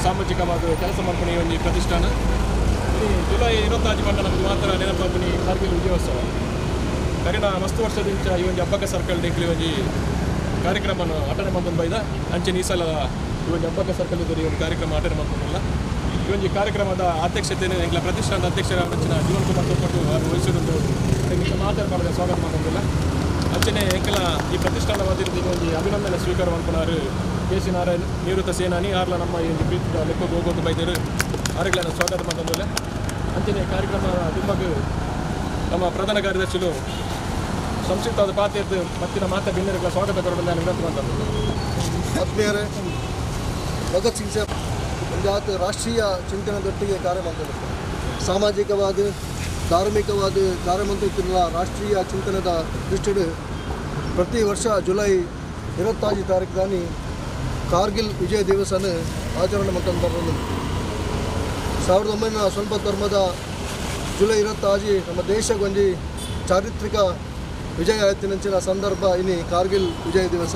ಸಾಮಾಜಿಕವಾದ ಕೆಲಸ ಮಾಡ್ಕೊಂಡು ಒಂದು ಪ್ರತಿಷ್ಠಾನ ಜುಲೈ 26 ಮಂಡ ನಮಗೆ ಮಾತ್ರ ನೆನಪಾಗ್ನಿ ಕಾರ್ಗಿಲ್ ವಿಜಯೋತ್ಸವ ಕರಿನ ಮಸ್ತ್ ವರ್ಷದಿಂದ ಈ ಒಂದು ಹಬ್ಬಕ್ಕೆ ಸರ್ಕಲ್ ಡೆಕ್ಲಿ ಒಂದು ಕಾರ್ಯಕ್ರಮ ಅಟೆಂಡ್ ಮಾಡ್ಕೊಂಡು ಬೈದ ಅಂಚೆ ಈ ಸಲ ಈ ಒಂದು ಹಬ್ಬಕ್ಕೆ ಸರ್ಕಲ್ ಇದ್ದರೆ ಈ ಒಂದು ಕಾರ್ಯಕ್ರಮ ಅಟೆಂಡ್ ಮಾಡ್ಕೊಂಡಿಲ್ಲ ಈ ಒಂದು ಕಾರ್ಯಕ್ರಮದ ಅಧ್ಯಕ್ಷತೆಯನ್ನು ಎಂಗ್ಲ ಪ್ರತಿಷ್ಠಾನದ ಅಧ್ಯಕ್ಷರಾದ ಜೀವನ್ ಕುಮಾರ್ ತೊಪ್ಪಟ್ಟು ಅವರು ವಹಿಸಿದ್ದು ಎಂಗ್ಲ ಮಾತಾಡ್ಕೊಳ್ಳೋದು ಸ್ವಾಗತ ಮಾಡೋದಿಲ್ಲ ಅಂಚನೆ ಎಂಕಲ ಈ ಪ್ರತಿಷ್ಠಾನವಾದಿರೋದು ಒಂದು ಅಭಿನಂದನೆ ಸ್ವೀಕಾರ ಮಾಡ್ಕೊಂಡಾರು ಕೆ.ಸಿ. ನಾರಾಯಣ್ ನಿವೃತ್ತ ಸೇನಾನಿ ಆರ್ಲ ನಮ್ಮ ಈ ಒಂದು ಪ್ರೀತಿ ಲೆಕ್ಕಕ್ಕೆ ಹೋಗೋದು ಬೈದರು ಅವರಿಗೆಲ್ಲ ಸ್ವಾಗತ ಮಾಡೋದಿಲ್ಲ ಅಂಚನೆ ಕಾರ್ಯಕ್ರಮ ತುಂಬಾಗ ನಮ್ಮ ಪ್ರಧಾನ ಕಾರ್ಯದರ್ಶಿಗಳು ಸಂಕ್ಷಿಪ್ತವಾದ ಪಾತ್ರ ಮತ್ತಿನ ಮಾತಾ ಭಿನ್ನರಿಗೆ ಸ್ವಾಗತ ಕೊಡೋದು ನಾನು ವಿನಂತಿ ಮಾಡ್ತಾರೆ. ಆತ್ಮೀಯರೇ, ಭಗತ್ ಸಿಂಗ್ ಪಂಜಾತ್ ರಾಷ್ಟ್ರೀಯ ಚಿಂತನದೊಟ್ಟಿಗೆ ಕಾರ್ಯ ಮಾಡ್ತಾರೆ. ಸಾಮಾಜಿಕವಾದ ಧಾರ್ಮಿಕವಾದ ಕಾರ್ಯಮಂತ್ರಿಗಳ ರಾಷ್ಟ್ರೀಯ ಚಿಂತನದ ದೃಷ್ಟಿಯಲ್ಲಿ ಪ್ರತಿ ವರ್ಷ ಜುಲೈ 25 ತಾರೀಕು ಕಾರ್ಗಿಲ್ ವಿಜಯ ದಿವಸನ ಆಚರಣೆ ಮಾಡ್ತಾರೆ. 1949 ಜುಲೈ 25 ನಮ್ಮ ದೇಶಕ್ಕೆ ಒಂದು ಚಾರಿತ್ರಿಕ ವಿಜಯ ಆಯ್ತಿನ ಸಂದರ್ಭ ಇನ್ನು ಕಾರ್ಗಿಲ್ ವಿಜಯ ದಿವಸ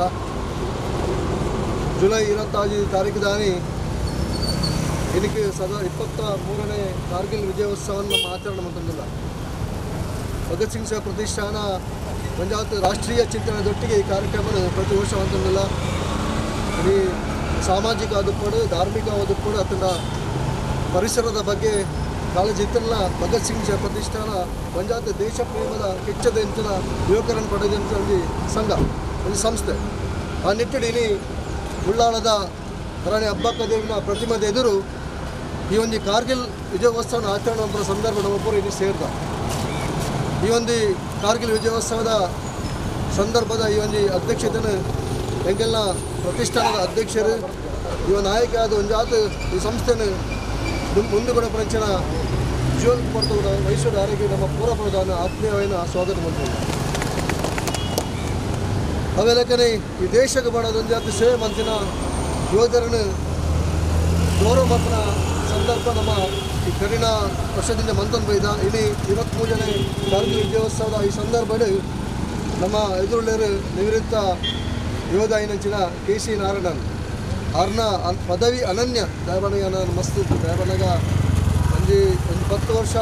ಜುಲೈ 25 ತಾರೀಕು ಇದಕ್ಕೆ 23ನೇ ಕಾರ್ಗಿಲ್ ವಿಜಯೋತ್ಸವವನ್ನು ನಮ್ಮ ಆಚರಣೆ ಮಾಡ್ತಿಲ್ಲ. ಭಗತ್ ಸಿಂಗ್ ಪ್ರತಿಷ್ಠಾನ ಪಂಜಾತ್ ರಾಷ್ಟ್ರೀಯ ಚಿಂತನದೊಟ್ಟಿಗೆ ಈ ಕಾರ್ಯಕ್ರಮ ಪ್ರತಿ ವರ್ಷ ಮಾಡ್ತಿಲ್ಲ. ಈ ಸಾಮಾಜಿಕ ಆದುಕೊಂಡು ಧಾರ್ಮಿಕ ಆದುಕೊಂಡು ಅದನ್ನ ಪರಿಸರದ ಬಗ್ಗೆ ಕಾಳಜಿ ಇತ್ತಲ್ಲ. ಭಗತ್ ಸಿಂಗ್ ಪ್ರತಿಷ್ಠಾನ ಪಂಜಾತ್ ದೇಶ ಪ್ರೇಮದ ಕೆಚ್ಚದ ಇಂಚಿನ ಯುವಕರನ್ನು ಪಡೆದಂಥ ಒಂದು ಸಂಘ, ಒಂದು ಸಂಸ್ಥೆ. ಆ ನಿಟ್ಟಿನಲ್ಲಿ ಉಳ್ಳಾಳದ ರಾಣಿ ಅಬ್ಬಕ್ಕದೇವಿನ ಪ್ರತಿಮೆದ ಎದುರು ಈ ಒಂದು ಕಾರ್ಗಿಲ್ ವಿಜಯೋತ್ಸವನ ಆಚರಣೆ ಮಾಡುವ ಸಂದರ್ಭ ನಮ್ಮೊಬ್ಬರು ಇಲ್ಲಿ ಸೇರಿದ. ಈ ಒಂದು ಕಾರ್ಗಿಲ್ ವಿಜಯೋತ್ಸವದ ಸಂದರ್ಭದ ಈ ಒಂದು ಅಧ್ಯಕ್ಷತೆಯನ್ನು ಎಂಗೆಲ್ಲ ಪ್ರತಿಷ್ಠಾನದ ಅಧ್ಯಕ್ಷರು ಇವ ನಾಯಕ ಆದ ಒಂದು ಜಾತು ಈ ಸಂಸ್ಥೆಯನ್ನು ಮುಂದುಗಡೆ ಪಂಚನ ಜೀವನ ಕೊಡ್ತದ ಮೈಸೂರು ಆರೋಗ್ಯ ನಮ್ಮ ಪೂರ್ವಪ್ರಧಾನ ಆತ್ಮೀಯವಾದ ಸ್ವಾಗತ ಮಾಡ್ತೀವಿ. ಅವೆಲ್ಲಕನೇ ಈ ದೇಶಕ್ಕೆ ಮಾಡೋದು ಒಂದು ಜಾತಿ ಸೇವೆ ಮಂತಿನ ಯೋಧರನ್ನು ಗೌರವ ಮತನ ಸಂದರ್ಭ ನಮ್ಮ ಈ ಕರಿನ ವರ್ಷದಿಂದ ಮಂತನ್ ಬೈದ ಇಲ್ಲಿ 23ನೇ ಕಾರ್ಗಿಲ್ ವಿಜಯೋತ್ಸವದ ಈ ಸಂದರ್ಭದಲ್ಲಿ ನಮ್ಮ ಎದುರುಳ್ಳರು ನಿವೃತ್ತ ಯೋಧ ಏನಂಚಿನ ಕೆ.ಸಿ. ನಾರಾಯಣನ್ ಅವ್ರನ್ನ ಪದವಿ ಅನನ್ಯ ದಯಬನಗ ನಾನು ಮಸ್ತ್ ದಯಬನಗ ಒಂದು 10 ವರ್ಷ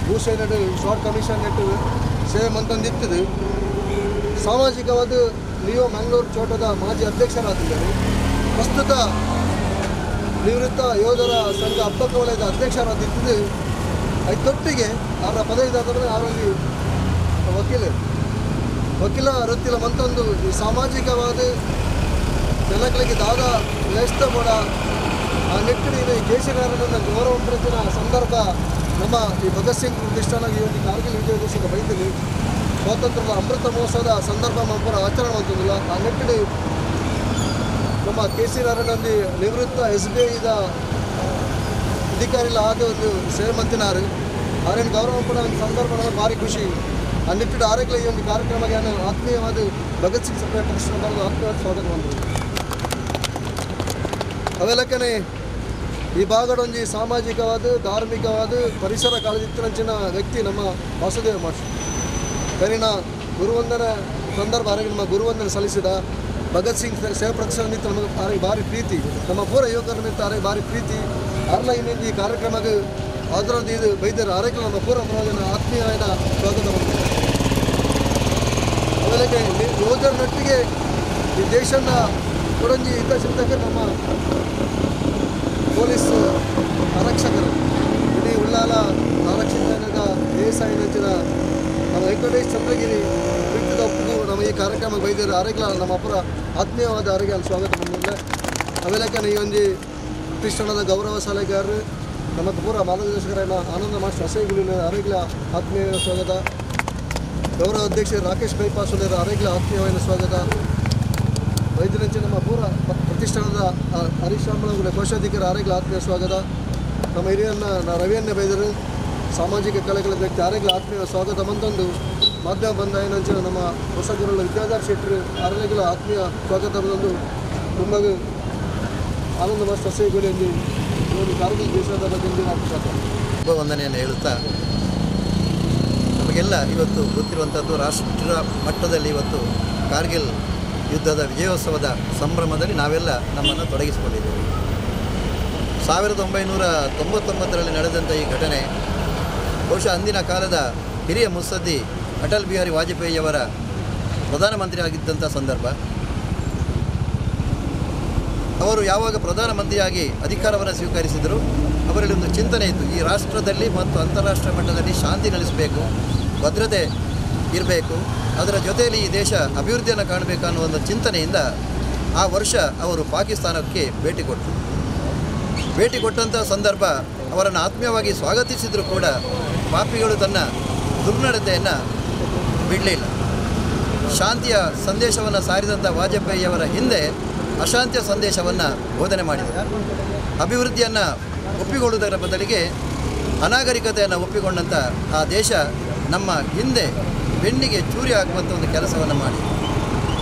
ಭೂಸೇನೆ ಶಾರ್ಟ್ ಕಮಿಷನ್ ನೆಟ್ಟು ಸೇವೆ ಮಂತಂದಿತ್ತು. ಸಾಮಾಜಿಕವಾದ ಲಿಯೋ ಮಂಗಳೂರು ಚೋಟದ ಮಾಜಿ ಅಧ್ಯಕ್ಷರಾಗಿದ್ದಾರೆ. ಪ್ರಸ್ತುತ ನಿವೃತ್ತ ಯೋಧರ ಸಂಘ ಅಬ್ಬಕ್ಕ ವಲಯದ ಅಧ್ಯಕ್ಷರಾಗಿದ್ದು ಐದೊಟ್ಟಿಗೆ ಅವರ ಪದವಿದಾರರು ಅವರಲ್ಲಿ ವಕೀಲ ವೃತ್ತಿಲ ಮಂತೊಂದು ಈ ಸಾಮಾಜಿಕವಾದ ಜನಗಳಿಗೆ ದಾದ ವ್ಯಸ್ತ ಕೂಡ ಆ ನಿಟ್ಟಿನ ಕೆ.ಸಿ. ನಾರಾಯಣನ ಗೌರವ ಪ್ರತಿನ ಸಂದರ್ಭ ನಮ್ಮ ಈ ಭಗತ್ ಸಿಂಗ್ ಪ್ರತಿಷ್ಠಾನ ಈ ಒಂದು ಕಾರ್ಗಿಲ್ ವಿಜಯ ದಿವಸಕ್ಕೆ ಬೈದಲ್ಲಿ ಸ್ವಾತಂತ್ರ್ಯದ ಅಮೃತ ಮಹೋತ್ಸವದ ಸಂದರ್ಭ ನಮ್ಮ ಆಚರಣೆ ಮಾಡ್ತಿದ್ದಿಲ್ಲ. ಆ ನಿಟ್ಟಿನಲ್ಲಿ ನಮ್ಮ ಕೆ.ಸಿ. ನಾರಾಯಣಂದಿ ನಿವೃತ್ತ SBIದ ಅಧಿಕಾರಿಲ್ಲ ಆದ ಒಂದು ಸೇವೆ ಮಂತಿನಾರು ಅವರೇನು ಗೌರವ ಕೂಡ ಒಂದು ಸಂದರ್ಭ ನಮಗೆ ಭಾರಿ ಖುಷಿ. ಆ ನಿಟ್ಟಿನ ಆರೋಗ್ಯ ಈ ಒಂದು ಕಾರ್ಯಕ್ರಮಕ್ಕೆ ಆತ್ಮೀಯವಾದ ಭಗತ್ ಸಿಂಗ್ ಪ್ರತಿಷ್ಠಾನ ಆತ್ಮೀಯವಾದ ಸ್ವಾಗತ ಮಾಡಿದ್ರು. ಅವೆಲ್ಲಕ್ಕನೇ ಈ ಭಾಗದ ಒಂದು ಸಾಮಾಜಿಕವಾದ ಧಾರ್ಮಿಕವಾದ ಪರಿಸರ ಕಾಳಜಿತ್ತಿನ ವ್ಯಕ್ತಿ ನಮ್ಮ ವಾಸುದೇವ ಮಾಸ್ಟರ್ ಕರಿನ ಗುರುವಂದನ ಸಂದರ್ಭ ಆರೋಗ್ಯ ನಮ್ಮ ಗುರುವಂದನೆ ಸಲ್ಲಿಸಿದ ಭಗತ್ ಸಿಂಗ್ ಸೇವೆ ಪ್ರತಿಷ್ಠಾನ ನಿಂತು ನಮಗೆ ಆರೋಗ್ಯ ಭಾರಿ ಪ್ರೀತಿ, ನಮ್ಮ ಪೂರ ಯುವಕರ ನಿಂತು ಆರೋಗ್ಯ ಭಾರಿ ಪ್ರೀತಿ. ಅರ್ಲ ಇನ್ನೊಂದು ಈ ಕಾರ್ಯಕ್ರಮಕ್ಕೆ ಅದರೊಂದು ಇದು ವೈದ್ಯರ ಆರೋಗ್ಯ ನಮ್ಮ ಪೂರ ಪ್ರಯೋಜನ ಆತ್ಮೀಯವಾದ ಸ್ವಾಗತ ಮಾಡ್ತಾರೆ. ಆಮೇಲೆ ಯೋಧರನೊಟ್ಟಿಗೆ ಈ ದೇಶನ ಕೊಡಂಜಿ ಹಿತಚಿಂತಕರು ನಮ್ಮ ಪೊಲೀಸ್ ಆರಕ್ಷಕರು ಇಡೀ ಉಳ್ಳಾಲ ಆರಕ್ಷಕನಾಗ ದೇಸಾಯಿ ನಂಚಿನ ನಮ್ಮ ವೆಂಕಟೇಶ್ ಚಂದ್ರಗಿರಿ ಬಿಟ್ಟದ ಒಪ್ಪು ನಮ್ಮ ಈ ಕಾರ್ಯಕ್ರಮಕ್ಕೆ ವೈದ್ಯರ ಆರೋಗ್ಯ ನಮ್ಮ ಅಪರ ಆತ್ಮೀಯವಾದ ಆರೋಗ್ಯ ಸ್ವಾಗತ ಬಂದಿಲ್ಲ. ಅವೆಲ್ಲಕ್ಕೆ ಈ ಒಂದು ಪ್ರತಿಷ್ಠಾನದ ಗೌರವ ಸಲಹೆಗಾರರು ನಮ್ಮ ಪೂರ ಮಾರ್ಗದರ್ಶಕರಾದ ಆನಂದ ಮಾಸ್ಟರ್ ಹೊಸಗುಲಿನ ಆರೋಗ್ಯ ಆತ್ಮೀಯ ಸ್ವಾಗತ. ಗೌರವ ಅಧ್ಯಕ್ಷರು ರಾಕೇಶ್ ಬೈಪಾಸುಲರ ಆರೋಗ್ಯ ಆತ್ಮೀಯವಾದ ಸ್ವಾಗತ. ವೈದ್ಯರಂಚೆ ನಮ್ಮ ಪೂರ ಪ್ರತಿಷ್ಠಾನದ ಹರೀಶ್ ರಾಮಳ ಕೋಶಾಧಿಕಾರಿ ಆರೋಗ್ಯ ಆತ್ಮೀಯ ಸ್ವಾಗತ. ನಮ್ಮ ಹಿರಿಯನ್ನ ರವಿಯನ್ನ ಬೈದರು ಸಾಮಾಜಿಕ ಕಲೆಗಳ ವ್ಯಕ್ತಿ ಆರೋಗ್ಯ ಆತ್ಮೀಯ ಸ್ವಾಗತ ಬಂತಂದು ಮಾಧ್ಯಮ ಬಂದ ಏನಂಚಿನ ನಮ್ಮ ಹೊಸ ಗುರುಗಳ ವಿದ್ಯಾಧರ್ ಶೆಟ್ಟರು ಆರೋಗ್ಯ ಆತ್ಮೀಯ ಸ್ವಾಗತ ಬಂದು ತುಂಬ ಆನಂದ ಮಾಸ್ಟರ್ ಸಸೆಗುಲಿಯಲ್ಲಿ ಒಂದು ಕಾರ್ಗಿಲ್ ದೇಶದ ಬಗ್ಗೆ ವಂದನೆಯನ್ನು ಹೇಳುತ್ತಾ ನಮಗೆಲ್ಲ ಇವತ್ತು ಗೊತ್ತಿರುವಂಥದ್ದು ರಾಷ್ಟ್ರ ಮಟ್ಟದಲ್ಲಿ ಇವತ್ತು ಕಾರ್ಗಿಲ್ ಯುದ್ಧದ ವಿಜಯೋತ್ಸವದ ಸಂಭ್ರಮದಲ್ಲಿ ನಾವೆಲ್ಲ ನಮ್ಮನ್ನು ತೊಡಗಿಸಿಕೊಂಡಿದ್ದೇವೆ. 1999ರಲ್ಲಿ ನಡೆದಂಥ ಈ ಘಟನೆ ಬಹುಶಃ ಅಂದಿನ ಕಾಲದ ಹಿರಿಯ ಮುತ್ಸದ್ದಿ ಅಟಲ್ ಬಿಹಾರಿ ವಾಜಪೇಯಿಯವರ ಪ್ರಧಾನಮಂತ್ರಿ ಆಗಿದ್ದಂಥ ಸಂದರ್ಭ. ಅವರು ಯಾವಾಗ ಪ್ರಧಾನಮಂತ್ರಿಯಾಗಿ ಅಧಿಕಾರವನ್ನು ಸ್ವೀಕರಿಸಿದರು, ಅವರಲ್ಲಿ ಒಂದು ಚಿಂತನೆ ಇತ್ತು, ಈ ರಾಷ್ಟ್ರದಲ್ಲಿ ಮತ್ತು ಅಂತಾರಾಷ್ಟ್ರೀಯ ಮಟ್ಟದಲ್ಲಿ ಶಾಂತಿ ನೆಲೆಸಬೇಕು, ಭದ್ರತೆ ಇರಬೇಕು, ಅದರ ಜೊತೆಯಲ್ಲಿ ಈ ದೇಶ ಅಭಿವೃದ್ಧಿಯನ್ನು ಕಾಣಬೇಕು ಅನ್ನೋ ಒಂದು ಚಿಂತನೆಯಿಂದ ಆ ವರ್ಷ ಅವರು ಪಾಕಿಸ್ತಾನಕ್ಕೆ ಭೇಟಿ ಕೊಟ್ಟಂಥ ಸಂದರ್ಭ ಅವರನ್ನು ಆತ್ಮೀಯವಾಗಿ ಸ್ವಾಗತಿಸಿದರೂ ಕೂಡ ಪಾಪಿಗಳು ತನ್ನ ದುರ್ನಡತೆಯನ್ನು ಬಿಡಲಿಲ್ಲ. ಶಾಂತಿಯ ಸಂದೇಶವನ್ನು ಸಾರಿದಂಥ ವಾಜಪೇಯಿಯವರ ಹಿಂದೆ ಅಶಾಂತಿಯ ಸಂದೇಶವನ್ನು ಬೋಧನೆ ಮಾಡಿದರು. ಅಭಿವೃದ್ಧಿಯನ್ನು ಒಪ್ಪಿಕೊಳ್ಳುವುದರ ಬದಲಿಗೆ ಅನಾಗರಿಕತೆಯನ್ನು ಒಪ್ಪಿಕೊಂಡಂಥ ಆ ದೇಶ ನಮ್ಮ ಹಿಂದೆ ಬೆನ್ನಿಗೆ ಚೂರಿ ಹಾಕುವಂಥ ಒಂದು ಕೆಲಸವನ್ನು ಮಾಡಿ,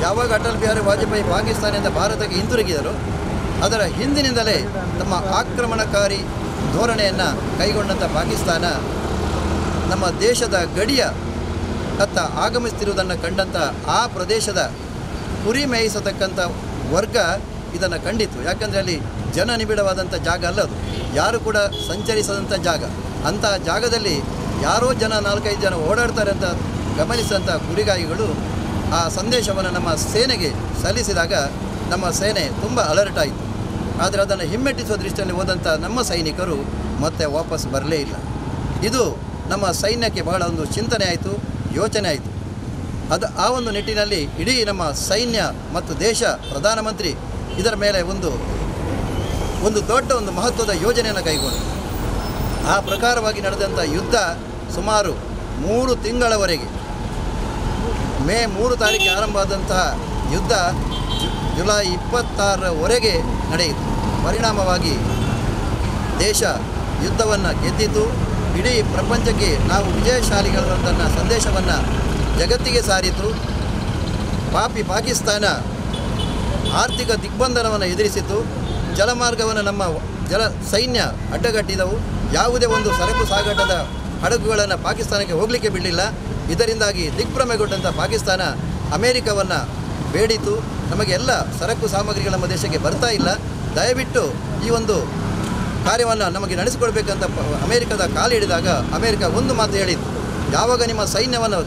ಯಾವಾಗ ಅಟಲ್ ಬಿಹಾರಿ ವಾಜಪೇಯಿ ಪಾಕಿಸ್ತಾನದಿಂದ ಭಾರತಕ್ಕೆ ಹಿಂತಿರುಗಿದರು, ಅದರ ಹಿಂದಿನಿಂದಲೇ ತಮ್ಮ ಆಕ್ರಮಣಕಾರಿ ಧೋರಣೆಯನ್ನು ಕೈಗೊಂಡಂಥ ಪಾಕಿಸ್ತಾನ ನಮ್ಮ ದೇಶದ ಗಡಿಯ ಅತ್ತ ಆಗಮಿಸುತ್ತಿರುವುದನ್ನು ಕಂಡಂಥ ಆ ಪ್ರದೇಶದ ಕುರಿ ಮೇಯಿಸತಕ್ಕಂಥ ವರ್ಗ ಇದನ್ನು ಕಂಡಿತು. ಯಾಕಂದರೆ ಅಲ್ಲಿ ಜನನಿಬಿಡವಾದಂಥ ಜಾಗ ಅಲ್ಲ, ಅದು ಯಾರು ಕೂಡ ಸಂಚರಿಸದಂಥ ಜಾಗ. ಅಂಥ ಜಾಗದಲ್ಲಿ ಯಾರೋ 4-5 ಜನ ಓಡಾಡ್ತಾರೆ ಅಂತ ಗಮನಿಸಿದಂಥ ಕುರಿಗಾಯಿಗಳು ಆ ಸಂದೇಶವನ್ನು ನಮ್ಮ ಸೇನೆಗೆ ಸಲ್ಲಿಸಿದಾಗ ನಮ್ಮ ಸೇನೆ ತುಂಬ ಅಲರ್ಟ್ ಆಯಿತು. ಆದರೆ ಅದನ್ನು ಹಿಮ್ಮೆಟ್ಟಿಸುವ ದೃಷ್ಟಿಯಲ್ಲಿ ಹೋದಂಥ ನಮ್ಮ ಸೈನಿಕರು ಮತ್ತೆ ವಾಪಸ್ ಬರಲೇ ಇಲ್ಲ. ಇದು ನಮ್ಮ ಸೈನ್ಯಕ್ಕೆ ಬಹಳ ಒಂದು ಚಿಂತನೆ ಆಯಿತು, ಯೋಚನೆ ಆಯಿತು. ಆ ಒಂದು ನಿಟ್ಟಿನಲ್ಲಿ ಇಡೀ ನಮ್ಮ ಸೈನ್ಯ ಮತ್ತು ದೇಶ, ಪ್ರಧಾನಮಂತ್ರಿ ಇದರ ಮೇಲೆ ಒಂದು ದೊಡ್ಡ ಒಂದು ಮಹತ್ವದ ಯೋಜನೆಯನ್ನು ಕೈಗೊಂಡು ಆ ಪ್ರಕಾರವಾಗಿ ನಡೆದಂಥ ಯುದ್ಧ ಸುಮಾರು 3 ತಿಂಗಳವರೆಗೆ, ಮೇ 3 ತಾರೀಕಿಗೆ ಆರಂಭ ಆದಂತಹ ಯುದ್ಧ ಜುಲೈ 26ರವರೆಗೆ ನಡೆಯಿತು. ಪರಿಣಾಮವಾಗಿ ದೇಶ ಯುದ್ಧವನ್ನು ಗೆದ್ದಿತು. ಇಡೀ ಪ್ರಪಂಚಕ್ಕೆ ನಾವು ವಿಜಯಶಾಲಿಗಳನ್ನ ಸಂದೇಶವನ್ನು ಜಗತ್ತಿಗೆ ಸಾರಿತು. ಪಾಕಿಸ್ತಾನ ಆರ್ಥಿಕ ದಿಗ್ಬಂಧನವನ್ನು ಎದುರಿಸಿತು. ಜಲಮಾರ್ಗವನ್ನು ನಮ್ಮ ಸೈನ್ಯ ಅಡ್ಡಗಟ್ಟಿದವು. ಯಾವುದೇ ಒಂದು ಸರಕು ಸಾಗಾಟದ ಹಡಗುಗಳನ್ನು ಪಾಕಿಸ್ತಾನಕ್ಕೆ ಹೋಗಲಿಕ್ಕೆ ಬಿಡಲಿಲ್ಲ. ಇದರಿಂದಾಗಿ ದಿಗ್ಭ್ರಮೆಗೊಂಡಂಥ ಪಾಕಿಸ್ತಾನ ಅಮೇರಿಕವನ್ನು ಬೇಡಿತು, ನಮಗೆಲ್ಲ ಸರಕು ಸಾಮಗ್ರಿಗಳು ನಮ್ಮ ದೇಶಕ್ಕೆ ಬರ್ತಾ ಇಲ್ಲ, ದಯವಿಟ್ಟು ಈ ಒಂದು ಕಾರ್ಯವನ್ನು ನಮಗೆ ನಡೆಸಿಕೊಡ್ಬೇಕಂತ ಅಮೇರಿಕದ ಕಾಲಿಡಿದಾಗ ಅಮೇರಿಕ ಒಂದು ಮಾತು ಹೇಳಿತು, ಯಾವಾಗ ನಿಮ್ಮ ಸೈನ್ಯವನ್ನು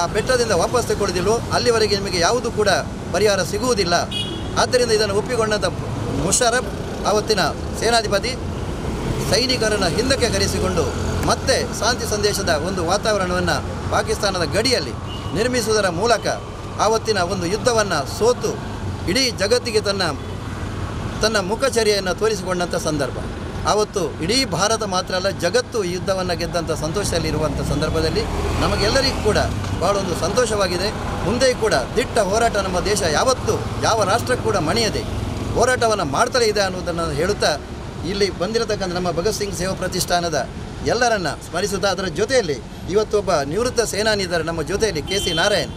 ಆ ಬೆಟ್ಟದಿಂದ ವಾಪಸ್ ತಗೊಳ್ಳೋದಿಲ್ಲೋ ಅಲ್ಲಿವರೆಗೆ ನಿಮಗೆ ಯಾವುದೂ ಕೂಡ ಪರಿಹಾರ ಸಿಗುವುದಿಲ್ಲ. ಆದ್ದರಿಂದ ಇದನ್ನು ಒಪ್ಪಿಕೊಂಡಂಥ ಮುಷರಫ್ ಆವತ್ತಿನ ಸೇನಾಧಿಪತಿ ಸೈನಿಕರನ್ನು ಹಿಂದಕ್ಕೆ ಕರೆಸಿಕೊಂಡು ಮತ್ತೆ ಶಾಂತಿ ಸಂದೇಶದ ಒಂದು ವಾತಾವರಣವನ್ನು ಪಾಕಿಸ್ತಾನದ ಗಡಿಯಲ್ಲಿ ನಿರ್ಮಿಸುವುದರ ಮೂಲಕ ಆವತ್ತಿನ ಒಂದು ಯುದ್ಧವನ್ನು ಸೋತು ಇಡೀ ಜಗತ್ತಿಗೆ ತನ್ನ ಮುಖಚರ್ಯೆಯನ್ನು ತೋರಿಸಿಕೊಂಡಂಥ ಸಂದರ್ಭ. ಆವತ್ತು ಇಡೀ ಭಾರತ ಮಾತ್ರ ಅಲ್ಲ, ಜಗತ್ತು ಈ ಯುದ್ಧವನ್ನು ಗೆದ್ದಂಥ ಸಂತೋಷದಲ್ಲಿರುವಂಥ ಸಂದರ್ಭದಲ್ಲಿ ನಮಗೆಲ್ಲರಿಗೂ ಕೂಡ ಭಾಳ ಒಂದು ಸಂತೋಷವಾಗಿದೆ. ಮುಂದೆಯೂ ಕೂಡ ದಿಟ್ಟ ಹೋರಾಟ ನಮ್ಮ ದೇಶ ಯಾವತ್ತೂ ಯಾವ ರಾಷ್ಟ್ರಕ್ಕೂ ಕೂಡ ಮಣಿಯದೆ ಹೋರಾಟವನ್ನು ಮಾಡ್ತಲೇ ಇದೆ ಅನ್ನೋದನ್ನು ಹೇಳುತ್ತಾ, ಇಲ್ಲಿ ಬಂದಿರತಕ್ಕಂಥ ನಮ್ಮ ಭಗತ್ ಸಿಂಗ್ ಸೇವಾ ಪ್ರತಿಷ್ಠಾನದ ಎಲ್ಲರನ್ನ ಸ್ಮರಿಸುತ್ತಾ, ಅದರ ಜೊತೆಯಲ್ಲಿ ಇವತ್ತೊಬ್ಬ ನಿವೃತ್ತ ಸೇನಾನಿ ಇದ್ದಾರೆ ನಮ್ಮ ಜೊತೆಯಲ್ಲಿ, KC ನಾರಾಯಣ್.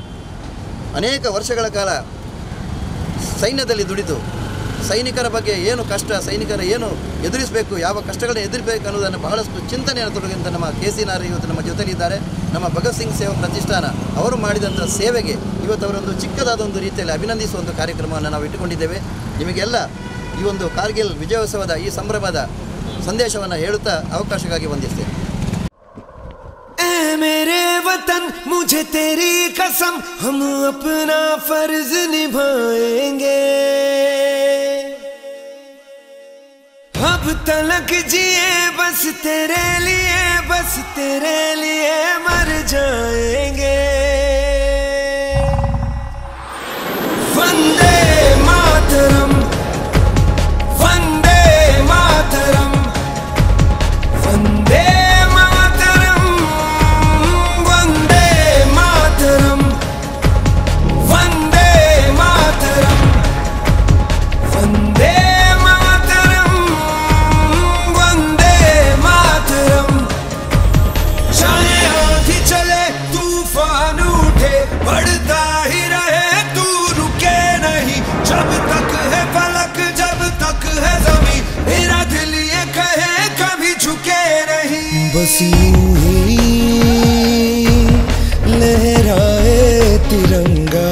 ಅನೇಕ ವರ್ಷಗಳ ಕಾಲ ಸೈನ್ಯದಲ್ಲಿ ದುಡಿದು ಸೈನಿಕರ ಬಗ್ಗೆ ಏನು ಕಷ್ಟ, ಸೈನಿಕರ ಏನು ಎದುರಿಸಬೇಕು, ಯಾವ ಕಷ್ಟಗಳನ್ನು ಎದುರಿಸಬೇಕು ಅನ್ನೋದನ್ನು ಬಹಳಷ್ಟು ಚಿಂತನೆಯನ್ನು ತೊಡಗಿದಂಥ ನಮ್ಮ KC ನಾರಾಯಣ್ ಇವತ್ತು ನಮ್ಮ ಜೊತೆಲಿದ್ದಾರೆ. ನಮ್ಮ ಭಗತ್ ಸಿಂಗ್ ಸೇವಾ ಪ್ರತಿಷ್ಠಾನ ಅವರು ಮಾಡಿದಂಥ ಸೇವೆಗೆ ಇವತ್ತು ಅವರೊಂದು ಚಿಕ್ಕದಾದ ಒಂದು ರೀತಿಯಲ್ಲಿ ಅಭಿನಂದಿಸುವ ಒಂದು ಕಾರ್ಯಕ್ರಮವನ್ನು ನಾವು ಇಟ್ಟುಕೊಂಡಿದ್ದೇವೆ. ನಿಮಗೆಲ್ಲ ಈ ಒಂದು ಕಾರ್ಗಿಲ್ ವಿಜಯೋತ್ಸವದ ಈ ಸಂಭ್ರಮದ ಸಂದೇಶವನ್ನು ಹೇಳುತ್ತಾ ಅವಕಾಶಕ್ಕಾಗಿ ವಂದಿಸ್ತೇನೆ. मेरे वतन मुझे तेरी कसम, हम अपना फर्ज निभाएंगे, अब तलक जिए बस तेरे लिए मर जाएंगे. वंदे मातरम, वंदे मातरम, वंदे बढ़ता ही रहे तू रुके नहीं, जब तक है फलक जब तक है ज़मीं, मेरा दिल ये कहे कभी झुके नहीं. बस यूं ही लहराए तिरंगा.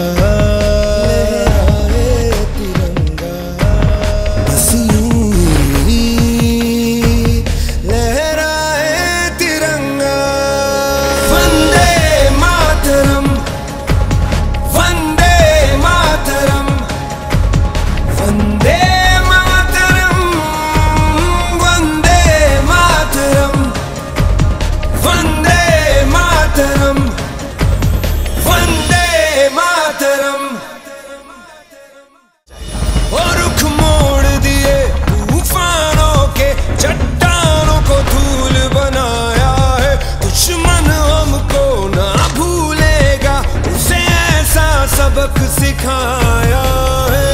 सबक सिखाया है।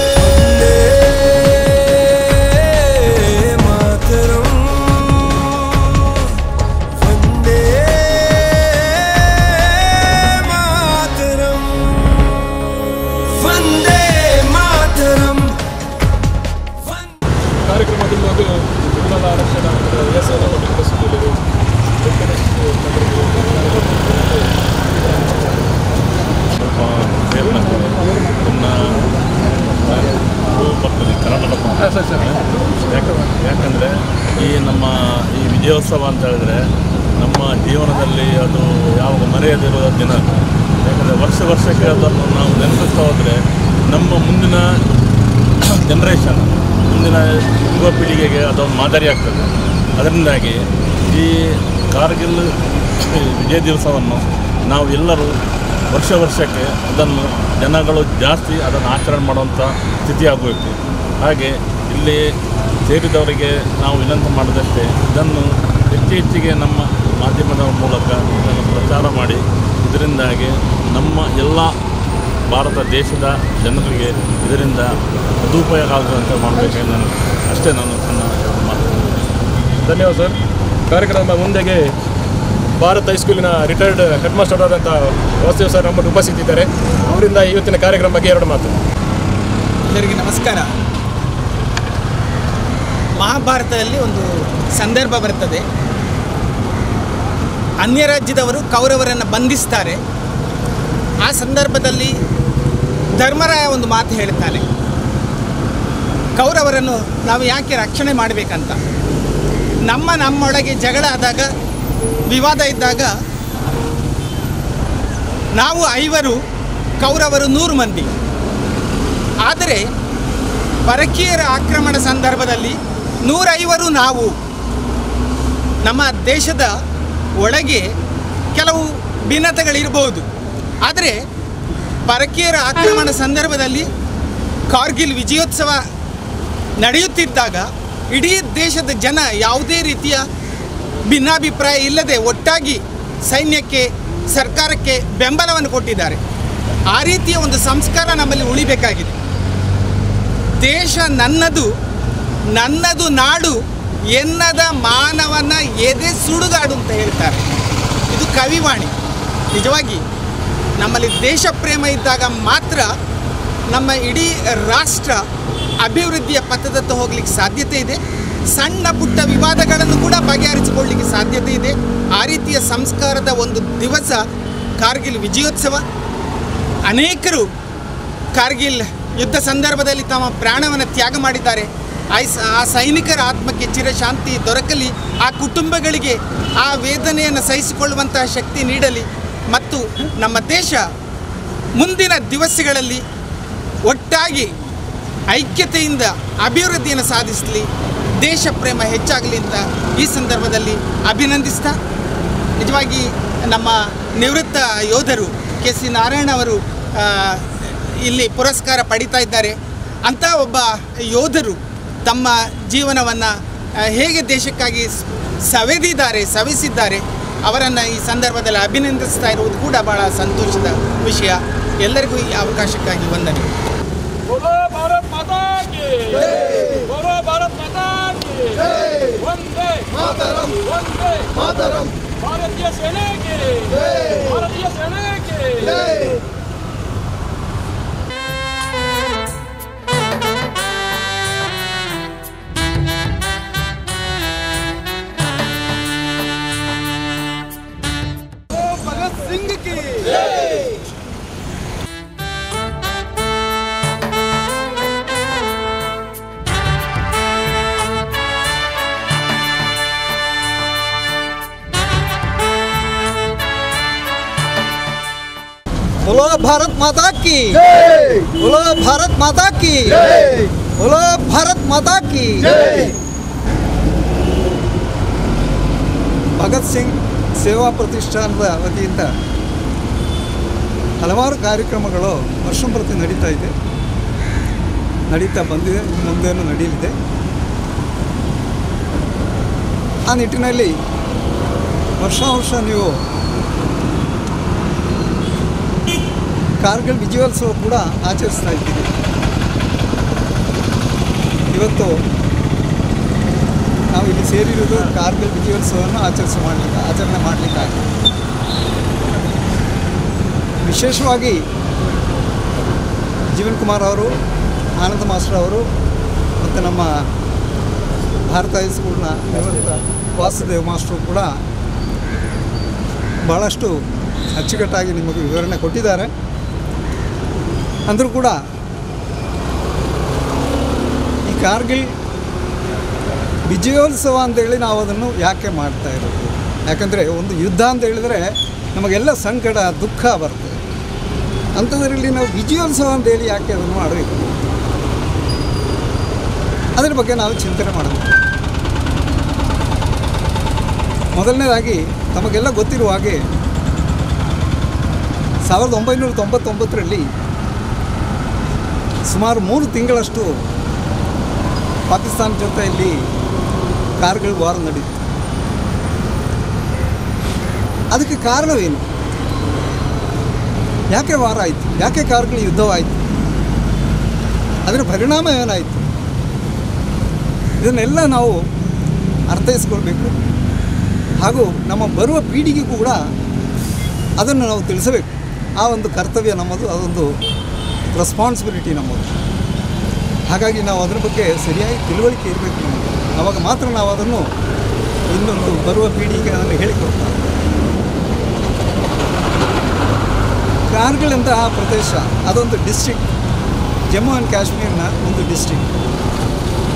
मातरम वंदे मातरम वंदे मातरम। ಕಾರ್ಯಕ್ರಮದಲ್ಲಿ ಒಂದು ವಿಜ್ಞಾನ ಆರಕ್ಷಣ ಎಸ್ಎನ್ ಪ್ರಸ್ತುತಿಯಲ್ಲಿ ಬರ್ತದೆ ಕನ್ನಡ ಯಾಕಂದರೆ ಈ ವಿಜಯೋತ್ಸವ ಅಂತ ಹೇಳಿದ್ರೆ ನಮ್ಮ ಜೀವನದಲ್ಲಿ ಅದು ಯಾವಾಗ ಮರೆಯದಿರುವ ದಿನ. ಯಾಕಂದರೆ ವರ್ಷಕ್ಕೆ ಅದನ್ನು ನಾವು ನೆನಪಿಸ್ತಾ ಹೋದರೆ ನಮ್ಮ ಮುಂದಿನ ಜನ್ರೇಷನ್, ಮುಂದಿನ ಯುವ ಪೀಳಿಗೆಗೆ ಅದೊಂದು ಮಾದರಿ ಆಗ್ತದೆ. ಅದರಿಂದಾಗಿ ಈ ಕಾರ್ಗಿಲ್ ವಿಜಯ ದಿವಸವನ್ನು ನಾವು ಎಲ್ಲರೂ ವರ್ಷಕ್ಕೆ ಅದನ್ನು ಜನಗಳು ಜಾಸ್ತಿ ಅದನ್ನು ಆಚರಣೆ ಮಾಡುವಂಥ ಸ್ಥಿತಿ ಆಗಬೇಕು. ಹಾಗೆ ಇಲ್ಲಿ ಸೇರಿದವರಿಗೆ ನಾವು ವಿನಂತಿ ಮಾಡಿದಷ್ಟೇ ಇದನ್ನು ಹೆಚ್ಚಿಗೆ ನಮ್ಮ ಮಾಧ್ಯಮದ ಮೂಲಕ ಇದನ್ನು ಪ್ರಚಾರ ಮಾಡಿ, ಇದರಿಂದಾಗಿ ನಮ್ಮ ಎಲ್ಲ ಭಾರತ ದೇಶದ ಜನರಿಗೆ ಇದರಿಂದ ಸದುಪಯೋಗ ಆಗುವಂತೆ ಮಾಡಬೇಕು. ನಾನು ನನ್ನ ಮಾತು. ಧನ್ಯವಾದ ಸರ್. ಕಾರ್ಯಕ್ರಮ ಮುಂದೆಗೆ ಭಾರತ್ ಹೈಸ್ಕೂಲಿನ ರಿಟೈರ್ಡ್ ಹೆಡ್ ಮಾಸ್ಟರ್ ಆದಂಥ ವಾಸುದೇವ್ ಸರ್ ನಮ್ಮನ್ನು ಉಪಸ್ಥಿತಿದ್ದಾರೆ. ಅವರಿಂದ ಇವತ್ತಿನ ಕಾರ್ಯಕ್ರಮ ಬಗ್ಗೆ 2 ಮಾತು. ಎಲ್ಲರಿಗೆ ನಮಸ್ಕಾರ. ಮಹಾಭಾರತದಲ್ಲಿ ಒಂದು ಸಂದರ್ಭ ಬರ್ತದೆ. ಅನ್ಯ ರಾಜ್ಯದವರು ಕೌರವರನ್ನು ಬಂಧಿಸ್ತಾರೆ. ಆ ಸಂದರ್ಭದಲ್ಲಿ ಧರ್ಮರಾಯ ಒಂದು ಮಾತು ಹೇಳ್ತಾನೆ, ಕೌರವರನ್ನು ನಾವು ಯಾಕೆ ರಕ್ಷಣೆ ಮಾಡಬೇಕಂತ. ನಮ್ಮೊಳಗೆ ಜಗಳ ಆದಾಗ, ವಿವಾದ ಇದ್ದಾಗ ನಾವು 5, ಕೌರವರು 100 ಮಂದಿ. ಆದರೆ ಪರಕೀಯರ ಆಕ್ರಮಣ ಸಂದರ್ಭದಲ್ಲಿ 150 ನಾವು. ನಮ್ಮ ದೇಶದ ಒಳಗೆ ಕೆಲವು ಭಿನ್ನತೆಗಳಿರ್ಬೋದು, ಆದರೆ ಪರಕೀಯರ ಆಕ್ರಮಣ ಸಂದರ್ಭದಲ್ಲಿ ಕಾರ್ಗಿಲ್ ವಿಜಯೋತ್ಸವ ನಡೆಯುತ್ತಿದ್ದಾಗ ಇಡೀ ದೇಶದ ಜನ ಯಾವುದೇ ರೀತಿಯ ಭಿನ್ನಾಭಿಪ್ರಾಯ ಇಲ್ಲದೆ ಒಟ್ಟಾಗಿ ಸೈನ್ಯಕ್ಕೆ, ಸರ್ಕಾರಕ್ಕೆ ಬೆಂಬಲವನ್ನು ಕೊಟ್ಟಿದ್ದಾರೆ. ಆ ರೀತಿಯ ಒಂದು ಸಂಸ್ಕಾರ ನಮ್ಮಲ್ಲಿ ಉಳಿಬೇಕಾಗಿದೆ. ದೇಶ ನನ್ನದು, ನನ್ನದು ನಾಡು ಎನ್ನದ ಮಾನವನ ಎದೆ ಸುಡುಗಾಡು ಅಂತ ಹೇಳ್ತಾರೆ. ಇದು ಕವಿವಾಣಿ. ನಿಜವಾಗಿ ನಮ್ಮಲ್ಲಿ ದೇಶ ಪ್ರೇಮ ಇದ್ದಾಗ ಮಾತ್ರ ನಮ್ಮ ಇಡೀ ರಾಷ್ಟ್ರ ಅಭಿವೃದ್ಧಿಯ ಪಥದತ್ತ ಹೋಗಲಿಕ್ಕೆ ಸಾಧ್ಯತೆ ಇದೆ. ಸಣ್ಣ ಪುಟ್ಟ ವಿವಾದಗಳನ್ನು ಕೂಡ ಬಗೆಹರಿಸಿಕೊಳ್ಳಲಿಕ್ಕೆ ಸಾಧ್ಯತೆ ಇದೆ. ಆ ರೀತಿಯ ಸಂಸ್ಕಾರದ ಒಂದು ದಿವಸ ಕಾರ್ಗಿಲ್ ವಿಜಯೋತ್ಸವ. ಅನೇಕರು ಕಾರ್ಗಿಲ್ ಯುದ್ಧ ಸಂದರ್ಭದಲ್ಲಿ ತಮ್ಮ ಪ್ರಾಣವನ್ನು ತ್ಯಾಗ ಮಾಡಿದ್ದಾರೆ. ಆ ಸೈನಿಕರ ಆತ್ಮಕ್ಕೆ ಚಿರಶಾಂತಿ ದೊರಕಲಿ, ಆ ಕುಟುಂಬಗಳಿಗೆ ಆ ವೇದನೆಯನ್ನು ಸಹಿಸಿಕೊಳ್ಳುವಂತಹ ಶಕ್ತಿ ನೀಡಲಿ, ಮತ್ತು ನಮ್ಮ ದೇಶ ಮುಂದಿನ ದಿವಸಗಳಲ್ಲಿ ಒಟ್ಟಾಗಿ ಐಕ್ಯತೆಯಿಂದ ಅಭಿವೃದ್ಧಿಯನ್ನು ಸಾಧಿಸಲಿ, ದೇಶ ಪ್ರೇಮ ಹೆಚ್ಚಾಗಲಿ ಅಂತ ಈ ಸಂದರ್ಭದಲ್ಲಿ ಅಭಿನಂದಿಸ್ತಾ, ನಿಜವಾಗಿ ನಮ್ಮ ನಿವೃತ್ತ ಯೋಧರು ಕೆ.ಸಿ. ನಾರಾಯಣ ಅವರು ಇಲ್ಲಿ ಪುರಸ್ಕಾರ ಪಡಿತಾ ಇದ್ದಾರೆ. ಅಂಥ ಒಬ್ಬ ಯೋಧರು ತಮ್ಮ ಜೀವನವನ್ನು ಹೇಗೆ ದೇಶಕ್ಕಾಗಿ ಸವೆಸಿದ್ದಾರೆ, ಅವರನ್ನು ಈ ಸಂದರ್ಭದಲ್ಲಿ ಅಭಿನಂದಿಸ್ತಾ ಇರುವುದು ಕೂಡ ಬಹಳ ಸಂತೋಷದ ವಿಷಯ. ಎಲ್ಲರಿಗೂ ಈ ಅವಕಾಶಕ್ಕಾಗಿ ವಂದನೆ. बोलो भारत माता की जय, बोलो भारत माता की जय, वंदे मातरम, वंदे मातरम, भारतीय सेना की जय, भारतीय सेना की जय। भगत सिंह की जय। बोलो भारत माता की जय, बोलो भारत माता की जय, बोलो भारत माता की जय। ಭಗತ್ ಸಿಂಗ್ ಸೇವಾ ಪ್ರತಿಷ್ಠಾನದ ವತಿಯಿಂದ ಹಲವಾರು ಕಾರ್ಯಕ್ರಮಗಳು ವರ್ಷಂಪ್ರತಿ ನಡೀತಾ ಬಂದಿದೆ, ಮುಂದೇನು ನಡೆಯಲಿದೆ. ಆ ನಿಟ್ಟಿನಲ್ಲಿ ವರ್ಷ ನೀವು ಕಾರ್ಗಿಲ್ ವಿಜಯೋತ್ಸವ ಕೂಡ ಆಚರಿಸ್ತಾ ಇದ್ದೀವಿ. ಇವತ್ತು ನಾವು ಇಲ್ಲಿ ಸೇರಿರುವುದು ಕಾರ್ಗಿಲ್ ವಿಜಯೋತ್ಸವವನ್ನು ಆಚರಣೆ ಮಾಡಲಿಕ್ಕಾಗಿ. ವಿಶೇಷವಾಗಿ ಜೀವನ್ ಕುಮಾರ್ ಅವರು, ಆನಂದ ಮಾಸ್ಟರ್ ಅವರು ಮತ್ತು ನಮ್ಮ ಭಾರತ ಹೈಸ್ಕೂಲ್ನ ವಾಸುದೇವ್ ಮಾಸ್ಟರು ಕೂಡ ಭಾಳಷ್ಟು ಅಚ್ಚುಕಟ್ಟಾಗಿ ನಿಮಗೆ ವಿವರಣೆ ಕೊಟ್ಟಿದ್ದಾರೆ. ಅಂದರೂ ಕೂಡ ಈ ಕಾರ್ಗಿಲ್ ವಿಜಯೋತ್ಸವ ಅಂತೇಳಿ ನಾವು ಅದನ್ನು ಯಾಕೆ ಮಾಡ್ತಾ ಇರೋದು? ಯಾಕಂದರೆ ಒಂದು ಯುದ್ಧ ಅಂತ ಹೇಳಿದರೆ ನಮಗೆಲ್ಲ ಸಂಕಟ ದುಃಖ ಬರ್ತದೆ. ಅಂಥದ್ರಲ್ಲಿ ನಾವು ವಿಜಯೋತ್ಸವ ಅಂತೇಳಿ ಯಾಕೆ ಅದನ್ನು ಮಾಡಬೇಕು? ಅದರ ಬಗ್ಗೆ ನಾವು ಚಿಂತನೆ ಮಾಡಬೇಕು. ಮೊದಲನೇದಾಗಿ ತಮಗೆಲ್ಲ ಗೊತ್ತಿರುವ ಹಾಗೆ 1999ರಲ್ಲಿ ಸುಮಾರು 3 ತಿಂಗಳಷ್ಟು ಪಾಕಿಸ್ತಾನ ಜೊತೆಯಲ್ಲಿ ಕಾರ್ಗಿಲ್ ವಾರ್ ನಡೀತು. ಅದಕ್ಕೆ ಕಾರಣವೇನು? ಯಾಕೆ ವಾರ ಆಯಿತು? ಯಾಕೆ ಕಾರ್ಗಿಲ್ ಯುದ್ಧವಾಯಿತು? ಅದರ ಪರಿಣಾಮ ಏನಾಯಿತು? ಇದನ್ನೆಲ್ಲ ನಾವು ಅರ್ಥೈಸ್ಕೊಳ್ಬೇಕು. ಹಾಗೂ ನಮ್ಮ ಬರುವ ಪೀಳಿಗೆಗೂ ಕೂಡ ಅದನ್ನು ನಾವು ತಿಳಿಸಬೇಕು. ಆ ಒಂದು ಕರ್ತವ್ಯ ನಮ್ಮದು, ಅದೊಂದು ರೆಸ್ಪಾನ್ಸಿಬಿಲಿಟಿ ನಮ್ಮದು. ಹಾಗಾಗಿ ನಾವು ಅದರ ಬಗ್ಗೆ ಸರಿಯಾಗಿ ತಿಳುವಳಿಕೆ ಇರಬೇಕು ನಮಗೆ. ಆವಾಗ ಮಾತ್ರ ನಾವು ಅದನ್ನು ಇನ್ನೊಂದು ಬರುವ ಪೀಳಿಗೆಗೆ ಅದನ್ನು ಹೇಳಿಕೊಡ್ತಾರೆ. ಕಾರ್ಗಿಲ್ ಅಂತಹ ಪ್ರದೇಶ ಅದೊಂದು ಡಿಸ್ಟ್ರಿಕ್ಟ್, ಜಮ್ಮು ಆ್ಯಂಡ್ ಕಾಶ್ಮೀರ್ನ ಒಂದು ಡಿಸ್ಟ್ರಿಕ್ಟ್.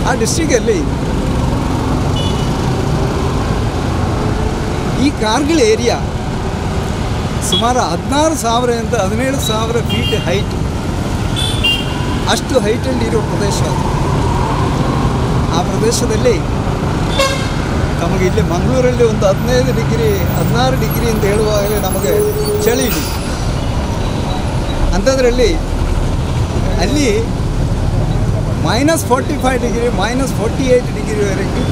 ಆ ಡಿಸ್ಟ್ರಿಕ್ಟಲ್ಲಿ ಈ ಕಾರ್ಗಿಲ್ ಏರಿಯಾ ಸುಮಾರು 16,000ದಿಂದ 17,000 ಫೀಟ್ ಹೈಟ್, ಅಷ್ಟು ಹೈಟಲ್ಲಿ ಇರೋ ಪ್ರದೇಶ. ಆ ಪ್ರದೇಶದಲ್ಲಿ ನಮಗೆ ಇಲ್ಲಿ ಮಂಗಳೂರಲ್ಲಿ ಒಂದು 15 ಡಿಗ್ರಿ 16 ಡಿಗ್ರಿ ಅಂತ ಹೇಳುವಾಗಲೇ ನಮಗೆ ಚಳಿ ಇದೆ. ಅಂಥದ್ರಲ್ಲಿ ಅಲ್ಲಿ -45 ಡಿಗ್ರಿ -48 ಡಿಗ್ರಿವರೆಗೆ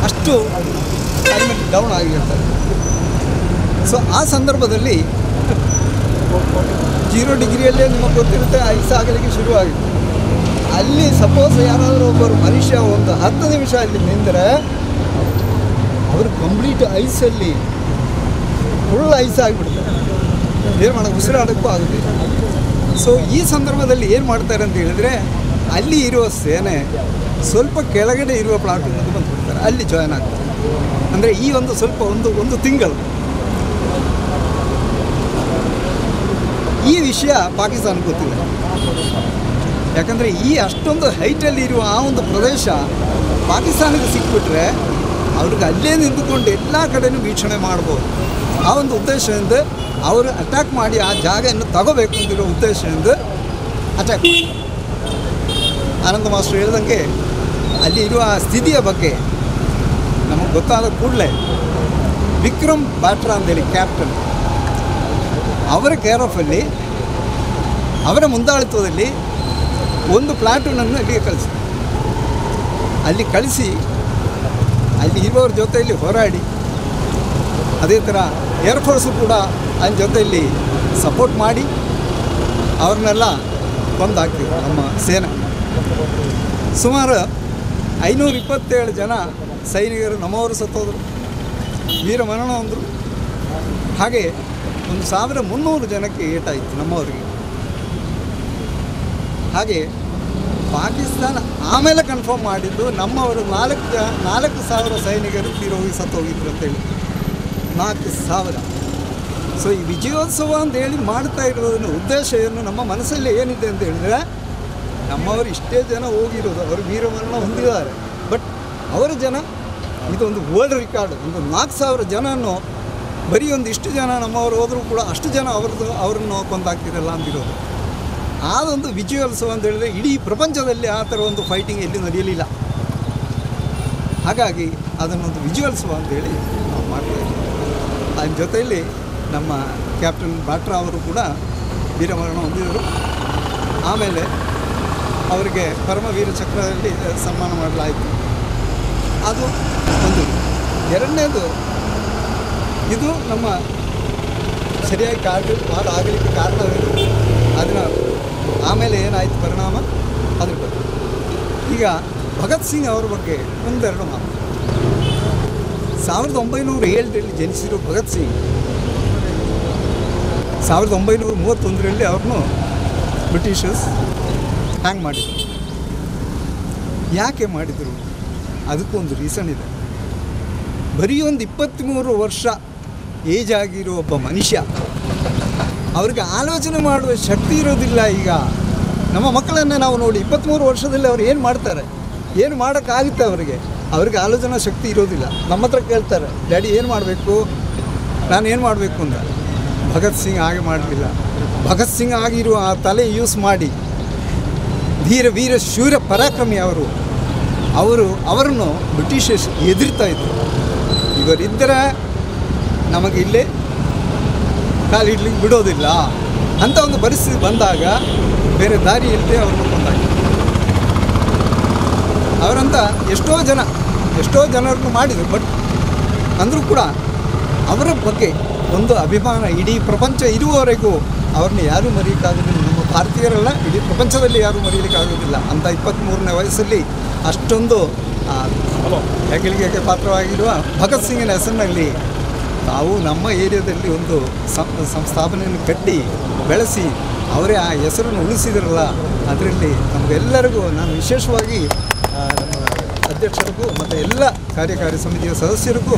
ಅಷ್ಟು ಕ್ಲೈಮೇಟ್ ಡೌನ್ ಆಗಿರ್ತದೆ. ಸೊ ಆ ಸಂದರ್ಭದಲ್ಲಿ 0 ಡಿಗ್ರಿಯಲ್ಲೇ ನಿಮಗೆ ಗೊತ್ತಿರುತ್ತೆ ಐಸ್ ಆಗಲಿಕ್ಕೆ ಶುರುವಾಗಿದೆ. ಅಲ್ಲಿ ಸಪೋಸ್ ಯಾರಾದರೂ ಒಬ್ಬರು ಮನುಷ್ಯ ಒಂದು 10 ನಿಮಿಷ ಅಲ್ಲಿ ನಿಂತರೆ ಅವರು ಕಂಪ್ಲೀಟ್ ಐಸಲ್ಲಿ ಫುಲ್ ಐಸ್ ಆಗಿಬಿಡ್ತಾರೆ. ಏನು ಮಾಡೋಕ್ಕೆ ಉಸಿರಾಡೋಕ್ಕೂ ಆಗೋದಿಲ್ಲ. ಸೊ ಈ ಸಂದರ್ಭದಲ್ಲಿ ಏನು ಮಾಡ್ತಾರೆ ಅಂತ ಹೇಳಿದರೆ, ಅಲ್ಲಿ ಇರುವ ಸೇನೆ ಸ್ವಲ್ಪ ಕೆಳಗಡೆ ಇರುವ ಪ್ಲಾಟೂನಿಗೆ ಬಂದುಬಿಡ್ತಾರೆ, ಅಲ್ಲಿ ಜಾಯ್ನ್ ಆಗ್ತಾರೆ. ಅಂದರೆ ಈ ಒಂದು ಸ್ವಲ್ಪ ಒಂದು ತಿಂಗಳು ಈ ವಿಷಯ ಪಾಕಿಸ್ತಾನಕ್ಕೆ ಗೊತ್ತಿಲ್ಲ. ಯಾಕಂದರೆ ಈ ಅಷ್ಟೊಂದು ಹೈಟಲ್ಲಿ ಇರುವ ಆ ಒಂದು ಪ್ರದೇಶ ಪಾಕಿಸ್ತಾನಕ್ಕೆ ಸಿಕ್ಬಿಟ್ರೆ ಅವ್ರಿಗೆ ಅಲ್ಲೇ ನಿಂತುಕೊಂಡು ಎಲ್ಲ ಕಡೆಯೂ ವೀಕ್ಷಣೆ ಮಾಡ್ಬೋದು. ಆ ಒಂದು ಉದ್ದೇಶದಿಂದ ಅವರು ಅಟ್ಯಾಕ್ ಮಾಡಿ ಆ ಜಾಗವನ್ನು ತಗೋಬೇಕು ಅಂತಿರೋ ಉದ್ದೇಶದಿಂದ ಅಟ್ಯಾಕ್ ಮಾಡಿ. ಆನಂದ ಮಾಸ್ಟರ್ ಹೇಳ್ದಂಗೆ ಅಲ್ಲಿ ಇರುವ ಆ ಸ್ಥಿತಿಯ ಬಗ್ಗೆ ನಮಗೆ ಗೊತ್ತಾದ ಕೂಡಲೇ ವಿಕ್ರಮ್ ಬಾಟ್ರಾ ಅಂತೇಳಿ ಕ್ಯಾಪ್ಟನ್, ಅವರ ಕೇರ್ ಆಫಲ್ಲಿ ಅವರ ಮುಂದಾಳಿತ್ವದಲ್ಲಿ ಒಂದು ಪ್ಲಾಟೂನನ್ನು ಅಲ್ಲಿಗೆ ಅಲ್ಲಿ ಕಳಿಸಿ ಅಲ್ಲಿ ಇರುವವ್ರ ಜೊತೆಯಲ್ಲಿ ಹೋರಾಡಿ, ಅದೇ ಥರ ಏರ್ಫೋರ್ಸು ಕೂಡ ಅಲ್ಲಿ ಜೊತೆಯಲ್ಲಿ ಸಪೋರ್ಟ್ ಮಾಡಿ ಅವ್ರನ್ನೆಲ್ಲ ಕೊಂದಾಕ್ತಿದ್ರು ನಮ್ಮ ಸೇನೆ. ಸುಮಾರು 527 ಜನ ಸೈನಿಕರು ನಮ್ಮವರು ಸತ್ತೋದ್ರು, ವೀರಮರಣ ಹೊಂದರು. ಹಾಗೆ 1300 ಜನಕ್ಕೆ ಏಟಾಯಿತು ನಮ್ಮವರಿಗೆ. ಹಾಗೆ ಪಾಕಿಸ್ತಾನ ಆಮೇಲೆ ಕನ್ಫರ್ಮ್ ಮಾಡಿದ್ದು ನಮ್ಮವರು 4,000 ಸೈನಿಕರು ತೀರೋಗಿ ಸತ್ತೋಗಿದ್ರು ಅಂತೇಳಿ, 4,000. ಸೊ ಈ ವಿಜಯೋತ್ಸವ ಅಂತೇಳಿ ಮಾಡ್ತಾ ಇರೋದನ್ನು ಉದ್ದೇಶ ಏನು, ನಮ್ಮ ಮನಸ್ಸಲ್ಲಿ ಏನಿದೆ ಅಂತ ಹೇಳಿದ್ರೆ, ನಮ್ಮವರು ಇಷ್ಟೇ ಜನ ಹೋಗಿರೋದು, ಅವರು ವೀರಮರಣ ಹೊಂದಿದ್ದಾರೆ. ಬಟ್ ಅವರ ಜನ ಇದೊಂದು ವರ್ಲ್ಡ್ ರೆಕಾರ್ಡ್. ಒಂದು 4,000 ಜನನ್ನು ಬರೀ ಒಂದು ಇಷ್ಟು ಜನ ನಮ್ಮವರು ಹೋದರೂ ಕೂಡ ಅಷ್ಟು ಜನ ಅವರನ್ನು ಕೊಂದಾಗ್ತಿರಲ್ಲ ಅಂತಿರೋದು. ಅದೊಂದು ವಿಜಯೋತ್ಸವ ಅಂತ ಹೇಳಿದ್ರೆ ಇಡೀ ಪ್ರಪಂಚದಲ್ಲಿ ಆ ಥರ ಒಂದು ಫೈಟಿಂಗ್ ಎಲ್ಲಿ ನಡೆಯಲಿಲ್ಲ. ಹಾಗಾಗಿ ಅದನ್ನೊಂದು ವಿಜಯೋತ್ಸವ ಅಂತೇಳಿ ನಾವು ಮಾಡ್ತಾಯಿದ್ದೀವಿ. ಅದ್ರ ಜೊತೆಯಲ್ಲಿ ನಮ್ಮ ಕ್ಯಾಪ್ಟನ್ ಬಾಟ್ರಾ ಅವರು ಕೂಡ ವೀರಮರಣ ಹೊಂದಿದರು. ಆಮೇಲೆ ಅವರಿಗೆ ಪರಮವೀರ ಚಕ್ರದಲ್ಲಿ ಸನ್ಮಾನ ಮಾಡಲಾಯಿತು. ಅದು ಒಂದು. ಎರಡನೇದು, ಇದು ನಮ್ಮ ಸರಿಯಾಗಿ ಆಗಲಿಕ್ಕೆ ಕಾರಣವೇನು, ಅದನ್ನು ಆಮೇಲೆ ಏನಾಯಿತು ಪರಿಣಾಮ ಅದ್ರ ಬಗ್ಗೆ. ಈಗ ಭಗತ್ ಸಿಂಗ್ ಅವರ ಬಗ್ಗೆ ಒಂದೆರಡು ಮಾತು. 1907ರಲ್ಲಿ ಜನಿಸಿರೋ ಭಗತ್ ಸಿಂಗ್ 1931ರಲ್ಲಿ ಅವ್ರನ್ನು ಬ್ರಿಟಿಷರ್ಸ್ ಹ್ಯಾಂಗ್ ಮಾಡಿದರು. ಯಾಕೆ ಮಾಡಿದರು? ಅದಕ್ಕೊಂದು ರೀಸನ್ ಇದೆ. ಬರೀ ಒಂದು 23 ವರ್ಷ ಏಜ್ ಆಗಿರೋ ಒಬ್ಬ ಮನುಷ್ಯ, ಅವ್ರಿಗೆ ಆಲೋಚನೆ ಮಾಡುವ ಶಕ್ತಿ ಇರೋದಿಲ್ಲ. ಈಗ ನಮ್ಮ ಮಕ್ಕಳನ್ನೇ ನಾವು ನೋಡಿ, 23 ವರ್ಷದಲ್ಲಿ ಅವ್ರು ಏನು ಮಾಡ್ತಾರೆ, ಏನು ಮಾಡೋಕ್ಕಾಗುತ್ತೆ ಅವ್ರಿಗೆ ಆಲೋಚನಾ ಶಕ್ತಿ ಇರೋದಿಲ್ಲ. ನಮ್ಮ ಹತ್ರ ಕೇಳ್ತಾರೆ, ಡ್ಯಾಡಿ ಏನು ಮಾಡಬೇಕು, ನಾನು ಏನು ಮಾಡಬೇಕು ಅಂತ. ಭಗತ್ ಸಿಂಗ್ ಹಾಗೆ ಮಾಡಲಿಲ್ಲ. ಭಗತ್ ಸಿಂಗ್ ಆಗಿರುವ ಆ ತಲೆ ಯೂಸ್ ಮಾಡಿ ವೀರ ಶೂರ ಪರಾಕ್ರಮಿ ಅವರನ್ನು ಬ್ರಿಟಿಷರ್ಸ್ ಎದುರ್ತಾ ಇದ್ದರು. ಇವರಿದ್ದರೆ ನಮಗೆ ಇಲ್ಲೇ ಕಾಲಿಡ್ಲಿಕ್ಕೆ ಬಿಡೋದಿಲ್ಲ ಅಂತ ಒಂದು ಪರಿಸ್ಥಿತಿ ಬಂದಾಗ ಬೇರೆ ದಾರಿ ಇಲ್ಲದೆ ಅವ್ರನ್ನ ಕೊಂದಾಗ ಅವರಂತ ಎಷ್ಟೋ ಜನರನ್ನು ಮಾಡಿದರು. ಬಟ್ ಅಂದರೂ ಕೂಡ ಅವರ ಬಗ್ಗೆ ಒಂದು ಅಭಿಮಾನ ಇಡೀ ಪ್ರಪಂಚ ಇರುವವರೆಗೂ ಅವ್ರನ್ನ ಯಾರೂ ಮರೆಯೋಕ್ಕಾಗೋದಿಲ್ಲ. ನಮ್ಮ ಭಾರತೀಯರೆಲ್ಲ ಇಡೀ ಪ್ರಪಂಚದಲ್ಲಿ ಯಾರೂ ಮರೆಯಲಿಕ್ಕಾಗೋದಿಲ್ಲ. ಅಂತ 23ನೇ ವಯಸ್ಸಲ್ಲಿ ಅಷ್ಟೊಂದು ಹೆಗ್ಗಳಿಕೆಗೆ ಪಾತ್ರವಾಗಿರುವ ಭಗತ್ ಸಿಂಗಿನ ಹೆಸರಿನಲ್ಲಿ ತಾವು ನಮ್ಮ ಏರಿಯಾದಲ್ಲಿ ಒಂದು ಸಂಸ್ಥಾಪನೆಯನ್ನು ಕಟ್ಟಿ ಬೆಳೆಸಿ ಅವರೇ ಆ ಹೆಸರನ್ನು ಉಳಿಸಿದ್ರಲ್ಲ, ಅದರಲ್ಲಿ ನಮಗೆಲ್ಲರಿಗೂ ನಾನು ವಿಶೇಷವಾಗಿ ನಮ್ಮ ಅಧ್ಯಕ್ಷರಿಗೂ ಮತ್ತು ಎಲ್ಲ ಕಾರ್ಯಕಾರಿ ಸಮಿತಿಯ ಸದಸ್ಯರಿಗೂ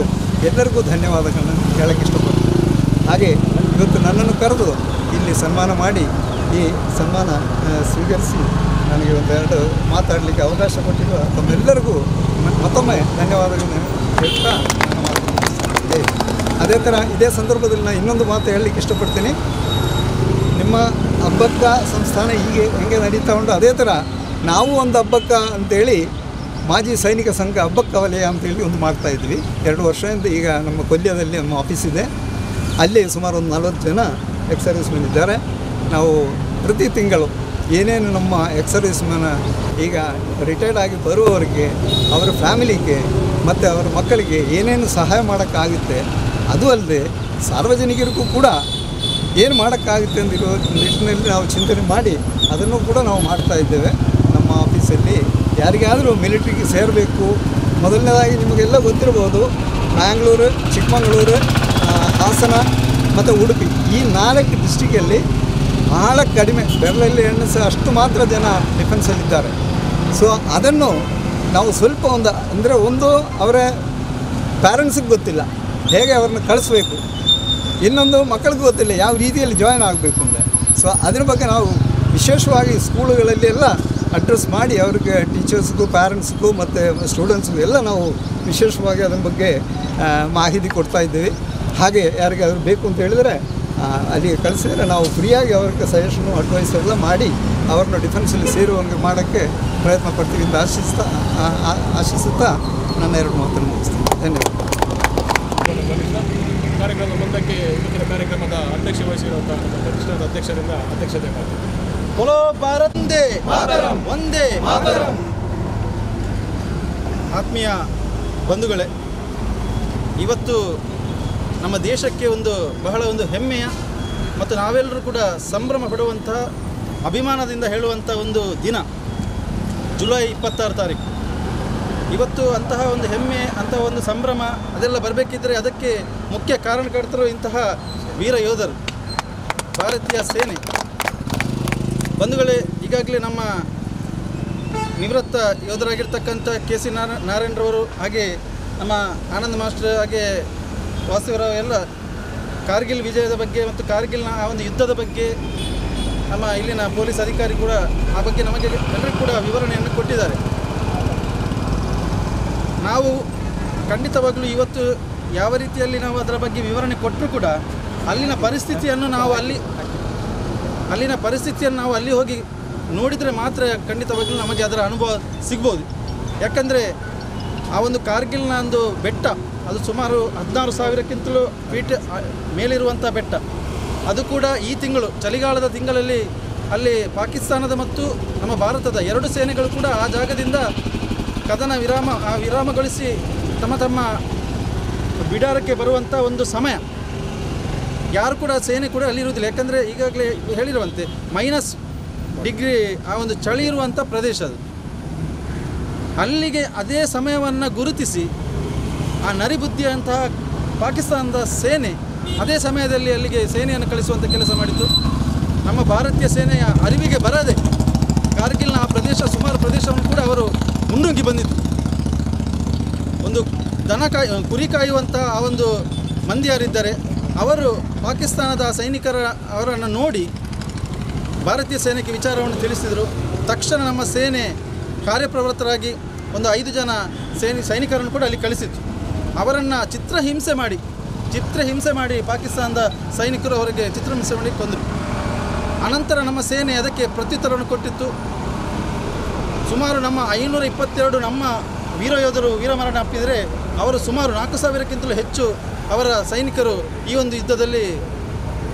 ಎಲ್ಲರಿಗೂ ಧನ್ಯವಾದಗಳನ್ನು ಹೇಳೋಕ್ಕೆ ಇಷ್ಟಪಡ್ತೀನಿ. ಹಾಗೆ ಇವತ್ತು ನನ್ನನ್ನು ಕರೆದು ಇಲ್ಲಿ ಸನ್ಮಾನ ಮಾಡಿ ಈ ಸನ್ಮಾನ ಸ್ವೀಕರಿಸಿ ನನಗೆ ಒಂದೆರಡು ಮಾತಾಡಲಿಕ್ಕೆ ಅವಕಾಶ ಕೊಟ್ಟಿರುವ ತಮ್ಮೆಲ್ಲರಿಗೂ ಮತ್ತೊಮ್ಮೆ ಧನ್ಯವಾದಗಳನ್ನು ಹೇಳ್ತಾ ನನ್ನ ಮಾತು ಮುಗಿಸ್ತೇನೆ. ಅದೇ ಥರ ಇದೇ ಸಂದರ್ಭದಲ್ಲಿ ನಾನು ಇನ್ನೊಂದು ಮಾತು ಹೇಳಲಿಕ್ಕೆ ಇಷ್ಟಪಡ್ತೀನಿ. ನಿಮ್ಮ ಹಬ್ಬಕ್ಕ ಸಂಸ್ಥಾನ ಹೆಂಗೆ ನಡೀತಾ ಉಂಟು, ಅದೇ ಥರ ನಾವು ಒಂದು ಹಬ್ಬಕ್ಕ ಅಂತೇಳಿ ಮಾಜಿ ಸೈನಿಕ ಸಂಘ ಹಬ್ಬಕ್ಕ ವಲಯ ಅಂತೇಳಿ ಒಂದು ಮಾಡ್ತಾಯಿದ್ವಿ 2 ವರ್ಷದಿಂದ. ಈಗ ನಮ್ಮ ಕೊಲ್ಯದಲ್ಲಿ ನಮ್ಮ ಆಫೀಸ್ ಇದೆ, ಅಲ್ಲಿ ಸುಮಾರು ಒಂದು 40 ಜನ ಎಕ್ಸ್ ಸರ್ವಿಸ್ ಮೆನ್ ಇದ್ದಾರೆ. ನಾವು ಪ್ರತಿ ತಿಂಗಳು ಏನೇನು ನಮ್ಮ ಎಕ್ಸ್ ಸರ್ವಿಸ್ ಮೆನ್ ಈಗ ರಿಟೈರ್ಡ್ ಆಗಿ ಬರುವವರಿಗೆ, ಅವರ ಫ್ಯಾಮಿಲಿಗೆ ಮತ್ತು ಅವರ ಮಕ್ಕಳಿಗೆ ಏನೇನು ಸಹಾಯ ಮಾಡೋಕ್ಕಾಗುತ್ತೆ, ಅದು ಅಲ್ಲದೆ ಸಾರ್ವಜನಿಕರಿಗೂ ಕೂಡ ಏನು ಮಾಡೋಕ್ಕಾಗುತ್ತೆ ಅಂದಿರೋ ನಿಟ್ಟಿನಲ್ಲಿ ನಾವು ಚಿಂತನೆ ಮಾಡಿ ಅದನ್ನು ಕೂಡ ನಾವು ಮಾಡ್ತಾಯಿದ್ದೇವೆ ನಮ್ಮ ಆಫೀಸಲ್ಲಿ. ಯಾರಿಗಾದರೂ ಮಿಲಿಟ್ರಿಗೆ ಸೇರಬೇಕು, ಮೊದಲನೇದಾಗಿ ನಿಮಗೆಲ್ಲ ಗೊತ್ತಿರ್ಬೋದು, ಬ್ಯಾಂಗ್ಳೂರು, ಚಿಕ್ಕಮಗಳೂರು, ಹಾಸನ ಮತ್ತು ಉಡುಪಿ ಈ 4 ಡಿಸ್ಟಿಕಲ್ಲಿ ಭಾಳ ಕಡಿಮೆ, ಬೆರಳಲ್ಲಿ ಎಣಿಸೋ ಅಷ್ಟು ಮಾತ್ರ ಜನ ಡಿಫೆನ್ಸಲ್ಲಿದ್ದಾರೆ. ಸೊ ಅದನ್ನು ನಾವು ಸ್ವಲ್ಪ ಒಂದು ಅವರ ಪ್ಯಾರೆಂಟ್ಸಿಗೆ ಗೊತ್ತಿಲ್ಲ ಹೇಗೆ ಅವ್ರನ್ನ ಕಳಿಸ್ಬೇಕು, ಇನ್ನೊಂದು ಮಕ್ಕಳಿಗೂ ಗೊತ್ತಿಲ್ಲ ಯಾವ ರೀತಿಯಲ್ಲಿ ಜಾಯ್ನ್ ಆಗಬೇಕು ಅಂತ. ಸೊ ಅದ್ರ ಬಗ್ಗೆ ನಾವು ವಿಶೇಷವಾಗಿ ಸ್ಕೂಲುಗಳಲ್ಲಿ ಎಲ್ಲ ಅಡ್ರೆಸ್ ಮಾಡಿ ಅವ್ರಿಗೆ ಟೀಚರ್ಸ್ಗೂ, ಪ್ಯಾರೆಂಟ್ಸ್ಗೂ ಮತ್ತು ಸ್ಟೂಡೆಂಟ್ಸ್ಗೂ ಎಲ್ಲ ನಾವು ವಿಶೇಷವಾಗಿ ಅದರ ಬಗ್ಗೆ ಮಾಹಿತಿ ಕೊಡ್ತಾಯಿದ್ದೀವಿ. ಹಾಗೆ ಯಾರಿಗಾದ್ರೂ ಬೇಕು ಅಂತ ಹೇಳಿದರೆ ಅಲ್ಲಿಗೆ ಕಳಿಸಿದರೆ ನಾವು ಫ್ರೀಯಾಗಿ ಅವ್ರಿಗೆ ಸಜೆಷನು ಅಡ್ವೈಸ್ ಎಲ್ಲ ಮಾಡಿ ಅವ್ರನ್ನ ಡಿಫೆನ್ಸಲ್ಲಿ ಸೇರುವಂಗೆ ಮಾಡೋಕ್ಕೆ ಪ್ರಯತ್ನ ಪಡ್ತೀವಿ ಅಂತ ಆಶಿಸುತ್ತಾ ನನ್ನ 2 ಮಾತನ್ನು ಮುಗಿಸ್ತೀನಿ. ಧನ್ಯವಾದ. ಕಾರ್ಯಕ್ರಮದ ಮುಂದಕ್ಕೆ ಇವತ್ತಿನ ಕಾರ್ಯಕ್ರಮದ ಅಧ್ಯಕ್ಷ ವಹಿಸಿರುವಂಥ ಪ್ರತಿಷ್ಠಾನದ ಅಧ್ಯಕ್ಷರಿಂದ ಅಧ್ಯಕ್ಷತೆ ಮಾಡ್ತೀವಿ. बोलो भारत ಒಂದೇ ಮಾತರಂ. ಆತ್ಮೀಯ ಬಂಧುಗಳೇ, ಇವತ್ತು ನಮ್ಮ ದೇಶಕ್ಕೆ ಬಹಳ ಹೆಮ್ಮೆಯ ಮತ್ತು ನಾವೆಲ್ಲರೂ ಕೂಡ ಸಂಭ್ರಮ ಪಡುವಂತಹ, ಅಭಿಮಾನದಿಂದ ಹೇಳುವಂಥ ಒಂದು ದಿನ ಜುಲೈ 26 ತಾರೀಕು. ಇವತ್ತು ಅಂತಹ ಒಂದು ಹೆಮ್ಮೆ, ಅಂತಹ ಒಂದು ಸಂಭ್ರಮ ಅದೆಲ್ಲ ಬರಬೇಕಿದ್ದರೆ ಅದಕ್ಕೆ ಮುಖ್ಯ ಕಾರಣಕರ್ತರು ಇಂತಹ ವೀರ ಯೋಧರು, ಭಾರತೀಯ ಸೇನೆ. ಬಂಧುಗಳೇ, ಈಗಾಗಲೇ ನಮ್ಮ ನಿವೃತ್ತ ಯೋಧರಾಗಿರ್ತಕ್ಕಂಥ KC ನಾರಾಯಣರವರು, ಹಾಗೆ ನಮ್ಮ ಆನಂದ್ ಮಾಸ್ಟರ್, ಹಾಗೆ ವಾಸುದೇವರಾವ್ ಎಲ್ಲ ಕಾರ್ಗಿಲ್ ವಿಜಯದ ಬಗ್ಗೆ ಮತ್ತು ಕಾರ್ಗಿಲ್ನ ಆ ಒಂದು ಯುದ್ಧದ ಬಗ್ಗೆ ನಮ್ಮ ಇಲ್ಲಿನ ಪೊಲೀಸ್ ಅಧಿಕಾರಿ ಕೂಡ ಆ ಬಗ್ಗೆ ನಮಗೆ ಎಲ್ಲರಿಗೂ ಕೂಡ ವಿವರಣೆಯನ್ನು ಕೊಟ್ಟಿದ್ದಾರೆ. ನಾವು ಖಂಡಿತವಾಗಲೂ ಇವತ್ತು ಯಾವ ರೀತಿಯಲ್ಲಿ ನಾವು ಅದರ ಬಗ್ಗೆ ವಿವರಣೆ ಕೊಟ್ಟರೂ ಕೂಡ ಅಲ್ಲಿನ ಪರಿಸ್ಥಿತಿಯನ್ನು ನಾವು ಅಲ್ಲಿ ಹೋಗಿ ನೋಡಿದರೆ ಮಾತ್ರ ಖಂಡಿತವಾಗಲೂ ನಮಗೆ ಅದರ ಅನುಭವ ಸಿಗ್ಬೋದು. ಯಾಕಂದರೆ ಆ ಒಂದು ಕಾರ್ಗಿಲ್ನ ಒಂದು ಬೆಟ್ಟ, ಅದು ಸುಮಾರು 16,000ಕ್ಕಿಂತಲೂ ಫೀಟ್ ಮೇಲಿರುವಂಥ ಬೆಟ್ಟ. ಅದು ಕೂಡ ಈ ತಿಂಗಳು ಚಳಿಗಾಲದ ತಿಂಗಳಲ್ಲಿ ಅಲ್ಲಿ ಪಾಕಿಸ್ತಾನದ ಮತ್ತು ನಮ್ಮ ಭಾರತದ 2 ಸೇನೆಗಳು ಕೂಡ ಆ ಜಾಗದಿಂದ ಕದನ ವಿರಾಮಗೊಳಿಸಿ ತಮ್ಮ ಬಿಡಾರಕ್ಕೆ ಬರುವಂಥ ಒಂದು ಸಮಯ. ಯಾರು ಕೂಡ ಸೇನೆ ಕೂಡ ಅಲ್ಲಿರುವುದಿಲ್ಲ. ಯಾಕಂದರೆ ಈಗಾಗಲೇ ಹೇಳಿರುವಂತೆ -ಡಿಗ್ರಿ ಆ ಒಂದು ಚಳಿ ಇರುವಂಥ ಪ್ರದೇಶ ಅದು. ಅಲ್ಲಿಗೆ ಅದೇ ಸಮಯವನ್ನು ಗುರುತಿಸಿ ಆ ನರಿಬುದ್ಧಿಯಂತಹ ಪಾಕಿಸ್ತಾನದ ಸೇನೆ ಅದೇ ಸಮಯದಲ್ಲಿ ಅಲ್ಲಿಗೆ ಸೇನೆಯನ್ನು ಕಳಿಸುವಂಥ ಕೆಲಸ ಮಾಡಿತ್ತು. ನಮ್ಮ ಭಾರತೀಯ ಸೇನೆಯ ಅರಿವಿಗೆ ಬರದೆ ಕಾರ್ಗಿಲ್ನ ಆ ಪ್ರದೇಶ ಸುಮಾರು ಪ್ರದೇಶವನ್ನು ಕೂಡ ಅವರು ಮುನ್ನುಗ್ಗಿ ಬಂದಿತ್ತು. ಒಂದು ಕುರಿ ಕಾಯುವಂಥ ಆ ಒಂದು ಮಂದಿ ಯಾರಿದ್ದಾರೆ ಅವರು ಪಾಕಿಸ್ತಾನದ ಅವರನ್ನು ನೋಡಿ ಭಾರತೀಯ ಸೇನೆಗೆ ವಿಚಾರವನ್ನು ತಿಳಿಸಿದರು. ತಕ್ಷಣ ನಮ್ಮ ಸೇನೆ ಕಾರ್ಯಪ್ರವೃತ್ತರಾಗಿ ಒಂದು 5 ಜನ ಸೈನಿಕರನ್ನು ಕೂಡ ಅಲ್ಲಿ ಕಳಿಸಿತ್ತು. ಅವರನ್ನು ಚಿತ್ರಹಿಂಸೆ ಮಾಡಿ ಪಾಕಿಸ್ತಾನದ ಸೈನಿಕರು ಅವರಿಗೆ ಚಿತ್ರಹಿಂಸೆ ಮಾಡಿ ಕೊಂದರು. ಅನಂತರ ನಮ್ಮ ಸೇನೆ ಅದಕ್ಕೆ ಪ್ರತ್ಯುತ್ತರವನ್ನು ಕೊಟ್ಟಿತ್ತು. ಸುಮಾರು ನಮ್ಮ 522 ನಮ್ಮ ವೀರಯೋಧರು ವೀರಮರಣ ಅಪ್ಪಿದರೆ ಅವರು ಸುಮಾರು 4000ಕ್ಕಿಂತಲೂ ಹೆಚ್ಚು ಅವರ ಸೈನಿಕರು ಈ ಒಂದು ಯುದ್ಧದಲ್ಲಿ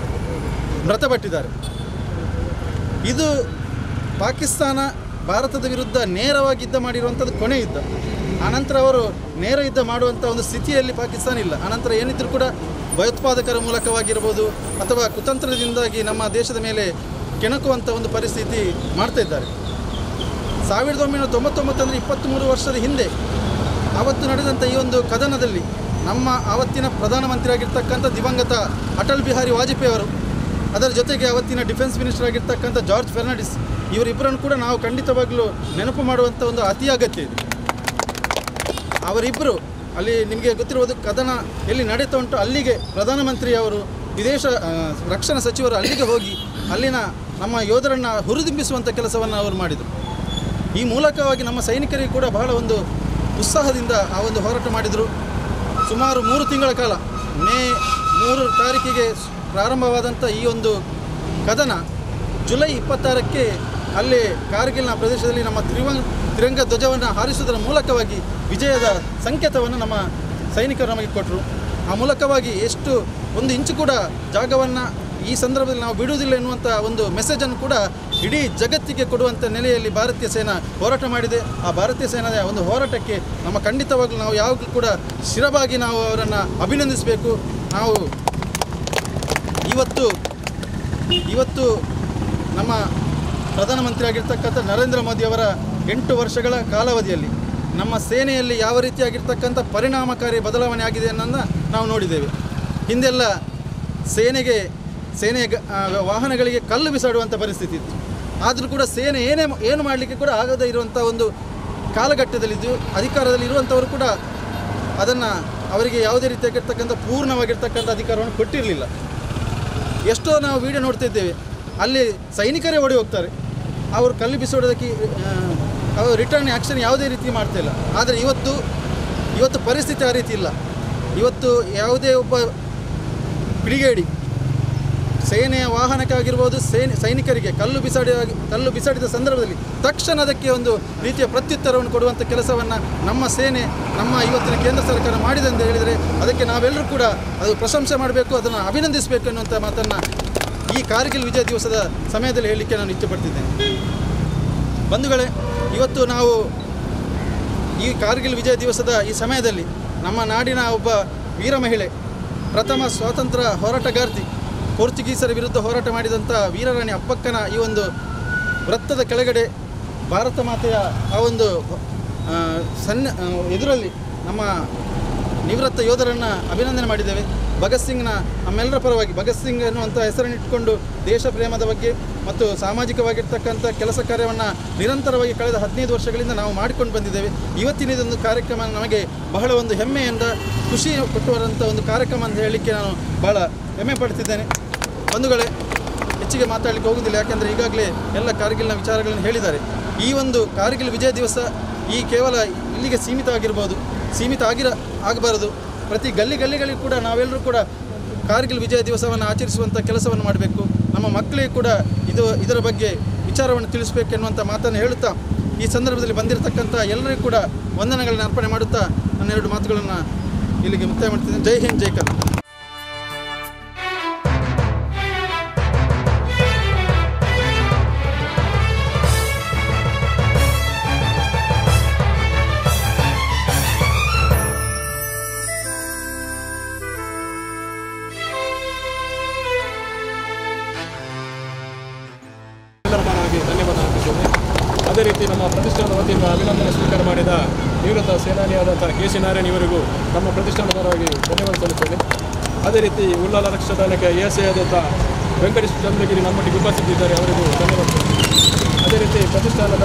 ಮೃತಪಟ್ಟಿದ್ದಾರೆ. ಇದು ಪಾಕಿಸ್ತಾನ ಭಾರತದ ವಿರುದ್ಧ ನೇರವಾಗಿ ಯುದ್ಧ ಮಾಡಿರುವಂಥದ್ದು ಕೊನೆ ಯುದ್ಧ. ಆನಂತರ ಅವರು ನೇರ ಯುದ್ಧ ಮಾಡುವಂಥ ಒಂದು ಸ್ಥಿತಿಯಲ್ಲಿ ಪಾಕಿಸ್ತಾನ ಇಲ್ಲ. ಆನಂತರ ಏನಿದ್ರೂ ಕೂಡ ಭಯೋತ್ಪಾದಕರ ಮೂಲಕವಾಗಿರ್ಬೋದು ಅಥವಾ ಕುತಂತ್ರದಿಂದಾಗಿ ನಮ್ಮ ದೇಶದ ಮೇಲೆ ಕೆಣಕುವಂಥ ಒಂದು ಪರಿಸ್ಥಿತಿ ಮಾಡ್ತಾ ಇದ್ದಾರೆ. 1999 ಅಂದರೆ 23 ವರ್ಷದ ಹಿಂದೆ ಆವತ್ತು ನಡೆದಂಥ ಈ ಒಂದು ಕದನದಲ್ಲಿ ನಮ್ಮ ಆವತ್ತಿನ ಪ್ರಧಾನಮಂತ್ರಿ ಆಗಿರ್ತಕ್ಕಂಥ ದಿವಂಗತ ಅಟಲ್ ಬಿಹಾರಿ ವಾಜಪೇಯಿ ಅವರು, ಅದರ ಜೊತೆಗೆ ಅವತ್ತಿನ ಡಿಫೆನ್ಸ್ ಮಿನಿಸ್ಟರ್ ಆಗಿರ್ತಕ್ಕಂಥ ಜಾರ್ಜ್ ಫೆರ್ನಾಂಡಿಸ್, ಇವರಿಬ್ಬರನ್ನು ಕೂಡ ನಾವು ಖಂಡಿತವಾಗಲೂ ನೆನಪು ಮಾಡುವಂಥ ಒಂದು ಅತಿ ಅಗತ್ಯ ಇದೆ. ಅವರಿಬ್ಬರು ಅಲ್ಲಿ ನಿಮಗೆ ಗೊತ್ತಿರುವುದು ಕದನ ಎಲ್ಲಿ ನಡೀತಾ ಉಂಟು ಅಲ್ಲಿಗೆ ಪ್ರಧಾನಮಂತ್ರಿಯವರು ರಕ್ಷಣಾ ಸಚಿವರು ಅಲ್ಲಿಗೆ ಹೋಗಿ ಅಲ್ಲಿನ ನಮ್ಮ ಯೋಧರನ್ನು ಹುರಿದುಂಬಿಸುವಂಥ ಕೆಲಸವನ್ನು ಅವರು ಮಾಡಿದರು. ಈ ಮೂಲಕವಾಗಿ ನಮ್ಮ ಸೈನಿಕರಿಗೆ ಕೂಡ ಬಹಳ ಒಂದು ಉತ್ಸಾಹದಿಂದ ಆ ಒಂದು ಹೋರಾಟ ಮಾಡಿದರು. ಸುಮಾರು 3 ತಿಂಗಳ ಕಾಲ ಮೇ 3 ತಾರೀಕಿಗೆ ಪ್ರಾರಂಭವಾದಂಥ ಈ ಒಂದು ಕದನ ಜುಲೈ 26ಕ್ಕೆ ಅಲ್ಲಿ ಕಾರ್ಗಿಲ್ನ ಪ್ರದೇಶದಲ್ಲಿ ನಮ್ಮ ತ್ರಿರಂಗ ಧ್ವಜವನ್ನು ಹಾರಿಸುವುದರ ಮೂಲಕವಾಗಿ ವಿಜಯದ ಸಂಕೇತವನ್ನು ನಮ್ಮ ಸೈನಿಕರು ನಮಗೆ ಕೊಟ್ಟರು. ಆ ಮೂಲಕವಾಗಿ ಎಷ್ಟು ಒಂದು ಇಂಚು ಕೂಡ ಜಾಗವನ್ನು ಈ ಸಂದರ್ಭದಲ್ಲಿ ನಾವು ಬಿಡುವುದಿಲ್ಲ ಎನ್ನುವಂಥ ಒಂದು ಮೆಸೇಜನ್ನು ಕೂಡ ಇಡೀ ಜಗತ್ತಿಗೆ ಕೊಡುವಂಥ ನೆಲೆಯಲ್ಲಿ ಭಾರತೀಯ ಸೇನಾ ಹೋರಾಟ ಮಾಡಿದೆ. ಆ ಭಾರತೀಯ ಸೇನೆಯ ಒಂದು ಹೋರಾಟಕ್ಕೆ ನಮ್ಮ ಖಂಡಿತವಾಗಲೂ ನಾವು ಯಾವಾಗಲೂ ಕೂಡ ಶಿರವಾಗಿ ನಾವು ಅವರನ್ನು ಅಭಿನಂದಿಸಬೇಕು. ನಾವು ಇವತ್ತು ನಮ್ಮ ಪ್ರಧಾನಮಂತ್ರಿ ಆಗಿರ್ತಕ್ಕಂಥ ನರೇಂದ್ರ ಮೋದಿಯವರ 8 ವರ್ಷಗಳ ಕಾಲಾವಧಿಯಲ್ಲಿ ನಮ್ಮ ಸೇನೆಯಲ್ಲಿ ಯಾವ ರೀತಿಯಾಗಿರ್ತಕ್ಕಂಥ ಪರಿಣಾಮಕಾರಿ ಬದಲಾವಣೆ ಆಗಿದೆ ಅನ್ನೋದನ್ನು ನಾವು ನೋಡಿದ್ದೇವೆ. ಹಿಂದೆಲ್ಲ ಸೇನೆಯ ವಾಹನಗಳಿಗೆ ಕಲ್ಲು ಬಿಸಾಡುವಂಥ ಪರಿಸ್ಥಿತಿ ಇತ್ತು. ಆದರೂ ಕೂಡ ಸೇನೆ ಏನು ಮಾಡಲಿಕ್ಕೆ ಕೂಡ ಆಗದೇ ಇರುವಂಥ ಒಂದು ಕಾಲಘಟ್ಟದಲ್ಲಿದ್ದು ಅಧಿಕಾರದಲ್ಲಿ ಇರುವಂಥವರು ಕೂಡ ಅದನ್ನು ಅವರಿಗೆ ಯಾವುದೇ ರೀತಿಯಾಗಿರ್ತಕ್ಕಂಥ ಪೂರ್ಣವಾಗಿರ್ತಕ್ಕಂಥ ಅಧಿಕಾರವನ್ನು ಕೊಟ್ಟಿರಲಿಲ್ಲ. ಎಷ್ಟೋ ನಾವು ವಿಡಿಯೋ ನೋಡ್ತಿದ್ದೇವೆ, ಅಲ್ಲಿ ಸೈನಿಕರೇ ಓಡಿ ಹೋಗ್ತಾರೆ, ಅವರು ಕಲ್ಲು ಬಿಸಾಡೋದಕ್ಕೆ ಅವರು ರಿಟರ್ನ್ ಆ್ಯಕ್ಷನ್ ಯಾವುದೇ ರೀತಿ ಮಾಡ್ತಾಯಿಲ್ಲ. ಆದರೆ ಇವತ್ತು ಪರಿಸ್ಥಿತಿ ಆ ರೀತಿ ಇಲ್ಲ. ಇವತ್ತು ಯಾವುದೇ ಒಬ್ಬ ಪಿಡಿಗೇಡಿ ಸೇನೆಯ ವಾಹನಕ್ಕಾಗಿರ್ಬೋದು ಸೈನಿಕರಿಗೆ ಕಲ್ಲು ಬಿಸಾಡಿದ ಸಂದರ್ಭದಲ್ಲಿ ತಕ್ಷಣ ಅದಕ್ಕೆ ಒಂದು ರೀತಿಯ ಪ್ರತ್ಯುತ್ತರವನ್ನು ಕೊಡುವಂಥ ಕೆಲಸವನ್ನು ನಮ್ಮ ಸೇನೆ ನಮ್ಮ ಇವತ್ತಿನ ಕೇಂದ್ರ ಸರ್ಕಾರ ಮಾಡಿದೆ ಅಂತ ಹೇಳಿದರೆ ಅದಕ್ಕೆ ನಾವೆಲ್ಲರೂ ಕೂಡ ಅದು ಪ್ರಶಂಸೆ ಮಾಡಬೇಕು, ಅದನ್ನು ಅಭಿನಂದಿಸಬೇಕು ಅನ್ನುವಂಥ ಮಾತನ್ನು ಈ ಕಾರ್ಗಿಲ್ ವಿಜಯ ದಿವಸದ ಸಮಯದಲ್ಲಿ ಹೇಳಲಿಕ್ಕೆ ನಾನು ಇಷ್ಟಪಡ್ತಿದ್ದೇನೆ. ಬಂಧುಗಳೇ, ಇವತ್ತು ನಾವು ಈ ಕಾರ್ಗಿಲ್ ವಿಜಯ ದಿವಸದ ಈ ಸಮಯದಲ್ಲಿ ನಮ್ಮ ನಾಡಿನ ಒಬ್ಬ ವೀರ ಮಹಿಳೆ, ಪ್ರಥಮ ಸ್ವಾತಂತ್ರ್ಯ ಹೋರಾಟಗಾರ್ತಿ, ಪೋರ್ಚುಗೀಸರ ವಿರುದ್ಧ ಹೋರಾಟ ಮಾಡಿದಂಥ ವೀರರಾಣಿ ಅಪ್ಪಕ್ಕನ ಈ ಒಂದು ವೃತ್ತದ ಕೆಳಗಡೆ ಭಾರತ ಮಾತೆಯ ಆ ಒಂದು ಎದುರಲ್ಲಿ ನಮ್ಮ ನಿವೃತ್ತ ಯೋಧರನ್ನು ಅಭಿನಂದನೆ ಮಾಡಿದ್ದೇವೆ. ಭಗತ್ ಸಿಂಗ್ನ ನಮ್ಮೆಲ್ಲರ ಪರವಾಗಿ ಭಗತ್ ಸಿಂಗ್ ಎನ್ನುವಂಥ ಹೆಸರನ್ನು ಇಟ್ಕೊಂಡು ದೇಶ ಪ್ರೇಮದ ಬಗ್ಗೆ ಮತ್ತು ಸಾಮಾಜಿಕವಾಗಿರ್ತಕ್ಕಂಥ ಕೆಲಸ ಕಾರ್ಯವನ್ನು ನಿರಂತರವಾಗಿ ಕಳೆದ 15 ವರ್ಷಗಳಿಂದ ನಾವು ಮಾಡಿಕೊಂಡು ಬಂದಿದ್ದೇವೆ. ಇವತ್ತಿನ ಇದೊಂದು ಕಾರ್ಯಕ್ರಮ ನಮಗೆ ಬಹಳ ಒಂದು ಹೆಮ್ಮೆಯಿಂದ ಖುಷಿ ಕೊಟ್ಟುವಂಥ ಒಂದು ಕಾರ್ಯಕ್ರಮ ಅಂತ ಹೇಳಲಿಕ್ಕೆ ನಾನು ಬಹಳ ಹೆಮ್ಮೆ ಪಡ್ತಿದ್ದೇನೆ. ಬಂಧುಗಳೇ, ಹೆಚ್ಚಿಗೆ ಮಾತಾಡಲಿಕ್ಕೆ ಹೋಗುವುದಿಲ್ಲ, ಯಾಕೆಂದರೆ ಈಗಾಗಲೇ ಎಲ್ಲ ಕಾರ್ಗಿಲ್ನ ವಿಚಾರಗಳನ್ನು ಹೇಳಿದ್ದಾರೆ. ಈ ಒಂದು ಕಾರ್ಗಿಲ್ ವಿಜಯ ದಿವಸ ಕೇವಲ ಇಲ್ಲಿಗೆ ಸೀಮಿತ ಆಗಬಾರದು. ಪ್ರತಿ ಗಲ್ಲಿಗಳಿಗೂ ಕೂಡ ನಾವೆಲ್ಲರೂ ಕೂಡ ಕಾರ್ಗಿಲ್ ವಿಜಯ ದಿವಸವನ್ನು ಆಚರಿಸುವಂಥ ಕೆಲಸವನ್ನು ಮಾಡಬೇಕು. ನಮ್ಮ ಮಕ್ಕಳಿಗೆ ಕೂಡ ಇದರ ಬಗ್ಗೆ ವಿಚಾರವನ್ನು ತಿಳಿಸಬೇಕೆನ್ನುವಂಥ ಮಾತನ್ನು ಹೇಳುತ್ತಾ ಈ ಸಂದರ್ಭದಲ್ಲಿ ಬಂದಿರತಕ್ಕಂಥ ಎಲ್ಲರಿಗೂ ಕೂಡ ವಂದನೆಗಳನ್ನು ಅರ್ಪಣೆ ಮಾಡುತ್ತಾ ನನ್ನ 2 ಮಾತುಗಳನ್ನು ಇಲ್ಲಿಗೆ ಮುಕ್ತಾಯ ಮಾಡ್ತಿದ್ದೇನೆ. ಜೈ ಹಿಂದ್, ಜೈ ಕರ್ನಾಟಕ. ಅದೇ ರೀತಿ ನಮ್ಮ ಪ್ರತಿಷ್ಠಾನದ ವತಿಯಿಂದ ಅಭಿನಂದನೆ ಸ್ವೀಕಾರ ಮಾಡಿದ ನಿವೃತ್ತ ಸೇನಾನಿಯಾದಂಥ ಕೆ.ಸಿ. ನಾರಾಯಣ್ ಇವರಿಗೂ ನಮ್ಮ ಪ್ರತಿಷ್ಠಾನದ ಪರವಾಗಿ ಧನ್ಯವಾದ ಸಲ್ಲಿಸ್ತೇನೆ. ಅದೇ ರೀತಿ ಉಳ್ಳಾಲ ರಕ್ಷದಾನಕ್ಕೆ ಎ.ಸಿ. ಆದಂಥ ವೆಂಕಟೇಶ್ ಚಂದ್ರಗಿರಿ ನಮ್ಮೊಟ್ಟಿಗೆ ಉಪಸ್ಥಿತಿದ್ದಾರೆ, ಅವರಿಗೂ ಧನ್ಯವಾದ. ಅದೇ ರೀತಿ ಪ್ರತಿಷ್ಠಾನದ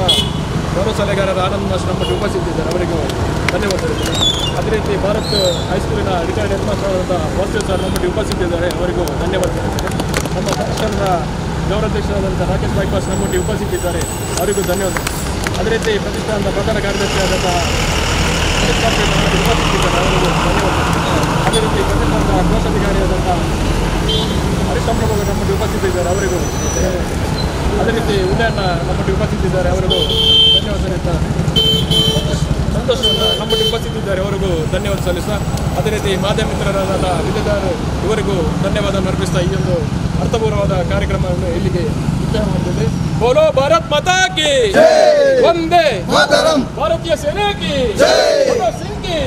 ಗೌರವ ಸಲಹೆಗಾರರ ಆನಂದ್ ಮಾಸ್ಟರ್ ನಮ್ಮೊಟ್ಟಿಗೆ ಉಪಸ್ಥಿತಿದ್ದಾರೆ, ಅವರಿಗೂ ಧನ್ಯವಾದ ಸಲ್ಲಿಸ್ತೇನೆ. ಅದೇ ರೀತಿ ಭಾರತ್ ಹೈಸ್ಕೂಲಿನ ರಿಟೈರ್ಡ್ ಹೆಡ್ ಮಾಸ್ಟರ್ ಆದಂಥ ವಾಸುದೇವ್ ಸರ್ ನಮ್ಮೊಟ್ಟಿಗೆ ಉಪಸ್ಥಿತಿದ್ದಾರೆ, ಅವರಿಗೂ ಧನ್ಯವಾದ ಸಲ್ಲಿಸ್ತೇನೆ. ನಮ್ಮ ಪ್ರತಿಷ್ಠಾನದ ಗೌರವಾಧ್ಯಕ್ಷರಾದಂಥ ರಾಕೇಶ್ ಬೈಪಾಸ್ ನಮ್ಮೊಟ್ಟಿಗೆ ಉಪಸ್ಥಿತಿದ್ದಾರೆ, ಅವರಿಗೂ ಧನ್ಯವಾದ. ಅದೇ ರೀತಿ ಪ್ರತಿಷ್ಠಾನದ ಪ್ರಧಾನ ಕಾರ್ಯದರ್ಶಿಯಾದಂಥ ಉಪಸ್ಥಿತಿದ್ದಾರೆ, ಅವರಿಗೂ ಧನ್ಯವಾದ. ಅದೇ ರೀತಿ ಪ್ರತಿಷ್ಠಾನದ ಕೋಶಾಧಿಕಾರಿಯಾದಂಥ ಹರಿಶ್ಚಂದ್ರ ನಮ್ಮೊಟ್ಟಿಗೆ ಉಪಸ್ಥಿತಿದ್ದಾರೆ, ಅವರಿಗೂ ಧನ್ಯವಾದ. ಅದೇ ರೀತಿ ಉದಯಣ್ಣ ನಮ್ಮೊಟ್ಟಿಗೆ ಉಪಸ್ಥಿತಿದ್ದಾರೆ, ಅವರಿಗೂ ಧನ್ಯವಾದ ಸಲ್ಲಿಸ್ತಾ. ಸಂತೋಷ್ ನಮ್ಮೊಟ್ಟಿಗೆ ಉಪಸ್ಥಿತಿದ್ದಾರೆ, ಅವರಿಗೂ ಧನ್ಯವಾದ ಸಲ್ಲಿಸ್ತಾ. ಅದೇ ರೀತಿ ಮಾಧ್ಯಮ ಮಿತ್ರರಾದ ವಿದ್ಯಾರ್ಥಿಗಳು ಇವರಿಗೂ ಧನ್ಯವಾದ ಅರ್ಪಿಸ್ತಾ ಈ ಒಂದು ಅರ್ಥಪೂರ್ಣವಾದ ಕಾರ್ಯಕ್ರಮವನ್ನು ಇಲ್ಲಿಗೆ ಮುಕ್ತಾಯ ಮಾಡುತ್ತದೆ. ಬೋಲೋ ಭಾರತ್ ಮಾತಾ ಕಿ ವಂದೇ ಮಾತರಂ, ಭಾರತೀಯ ಸೇನೆ ಕಿ, ಭಗತ್ ಸಿಂಗ್ ಕಿ.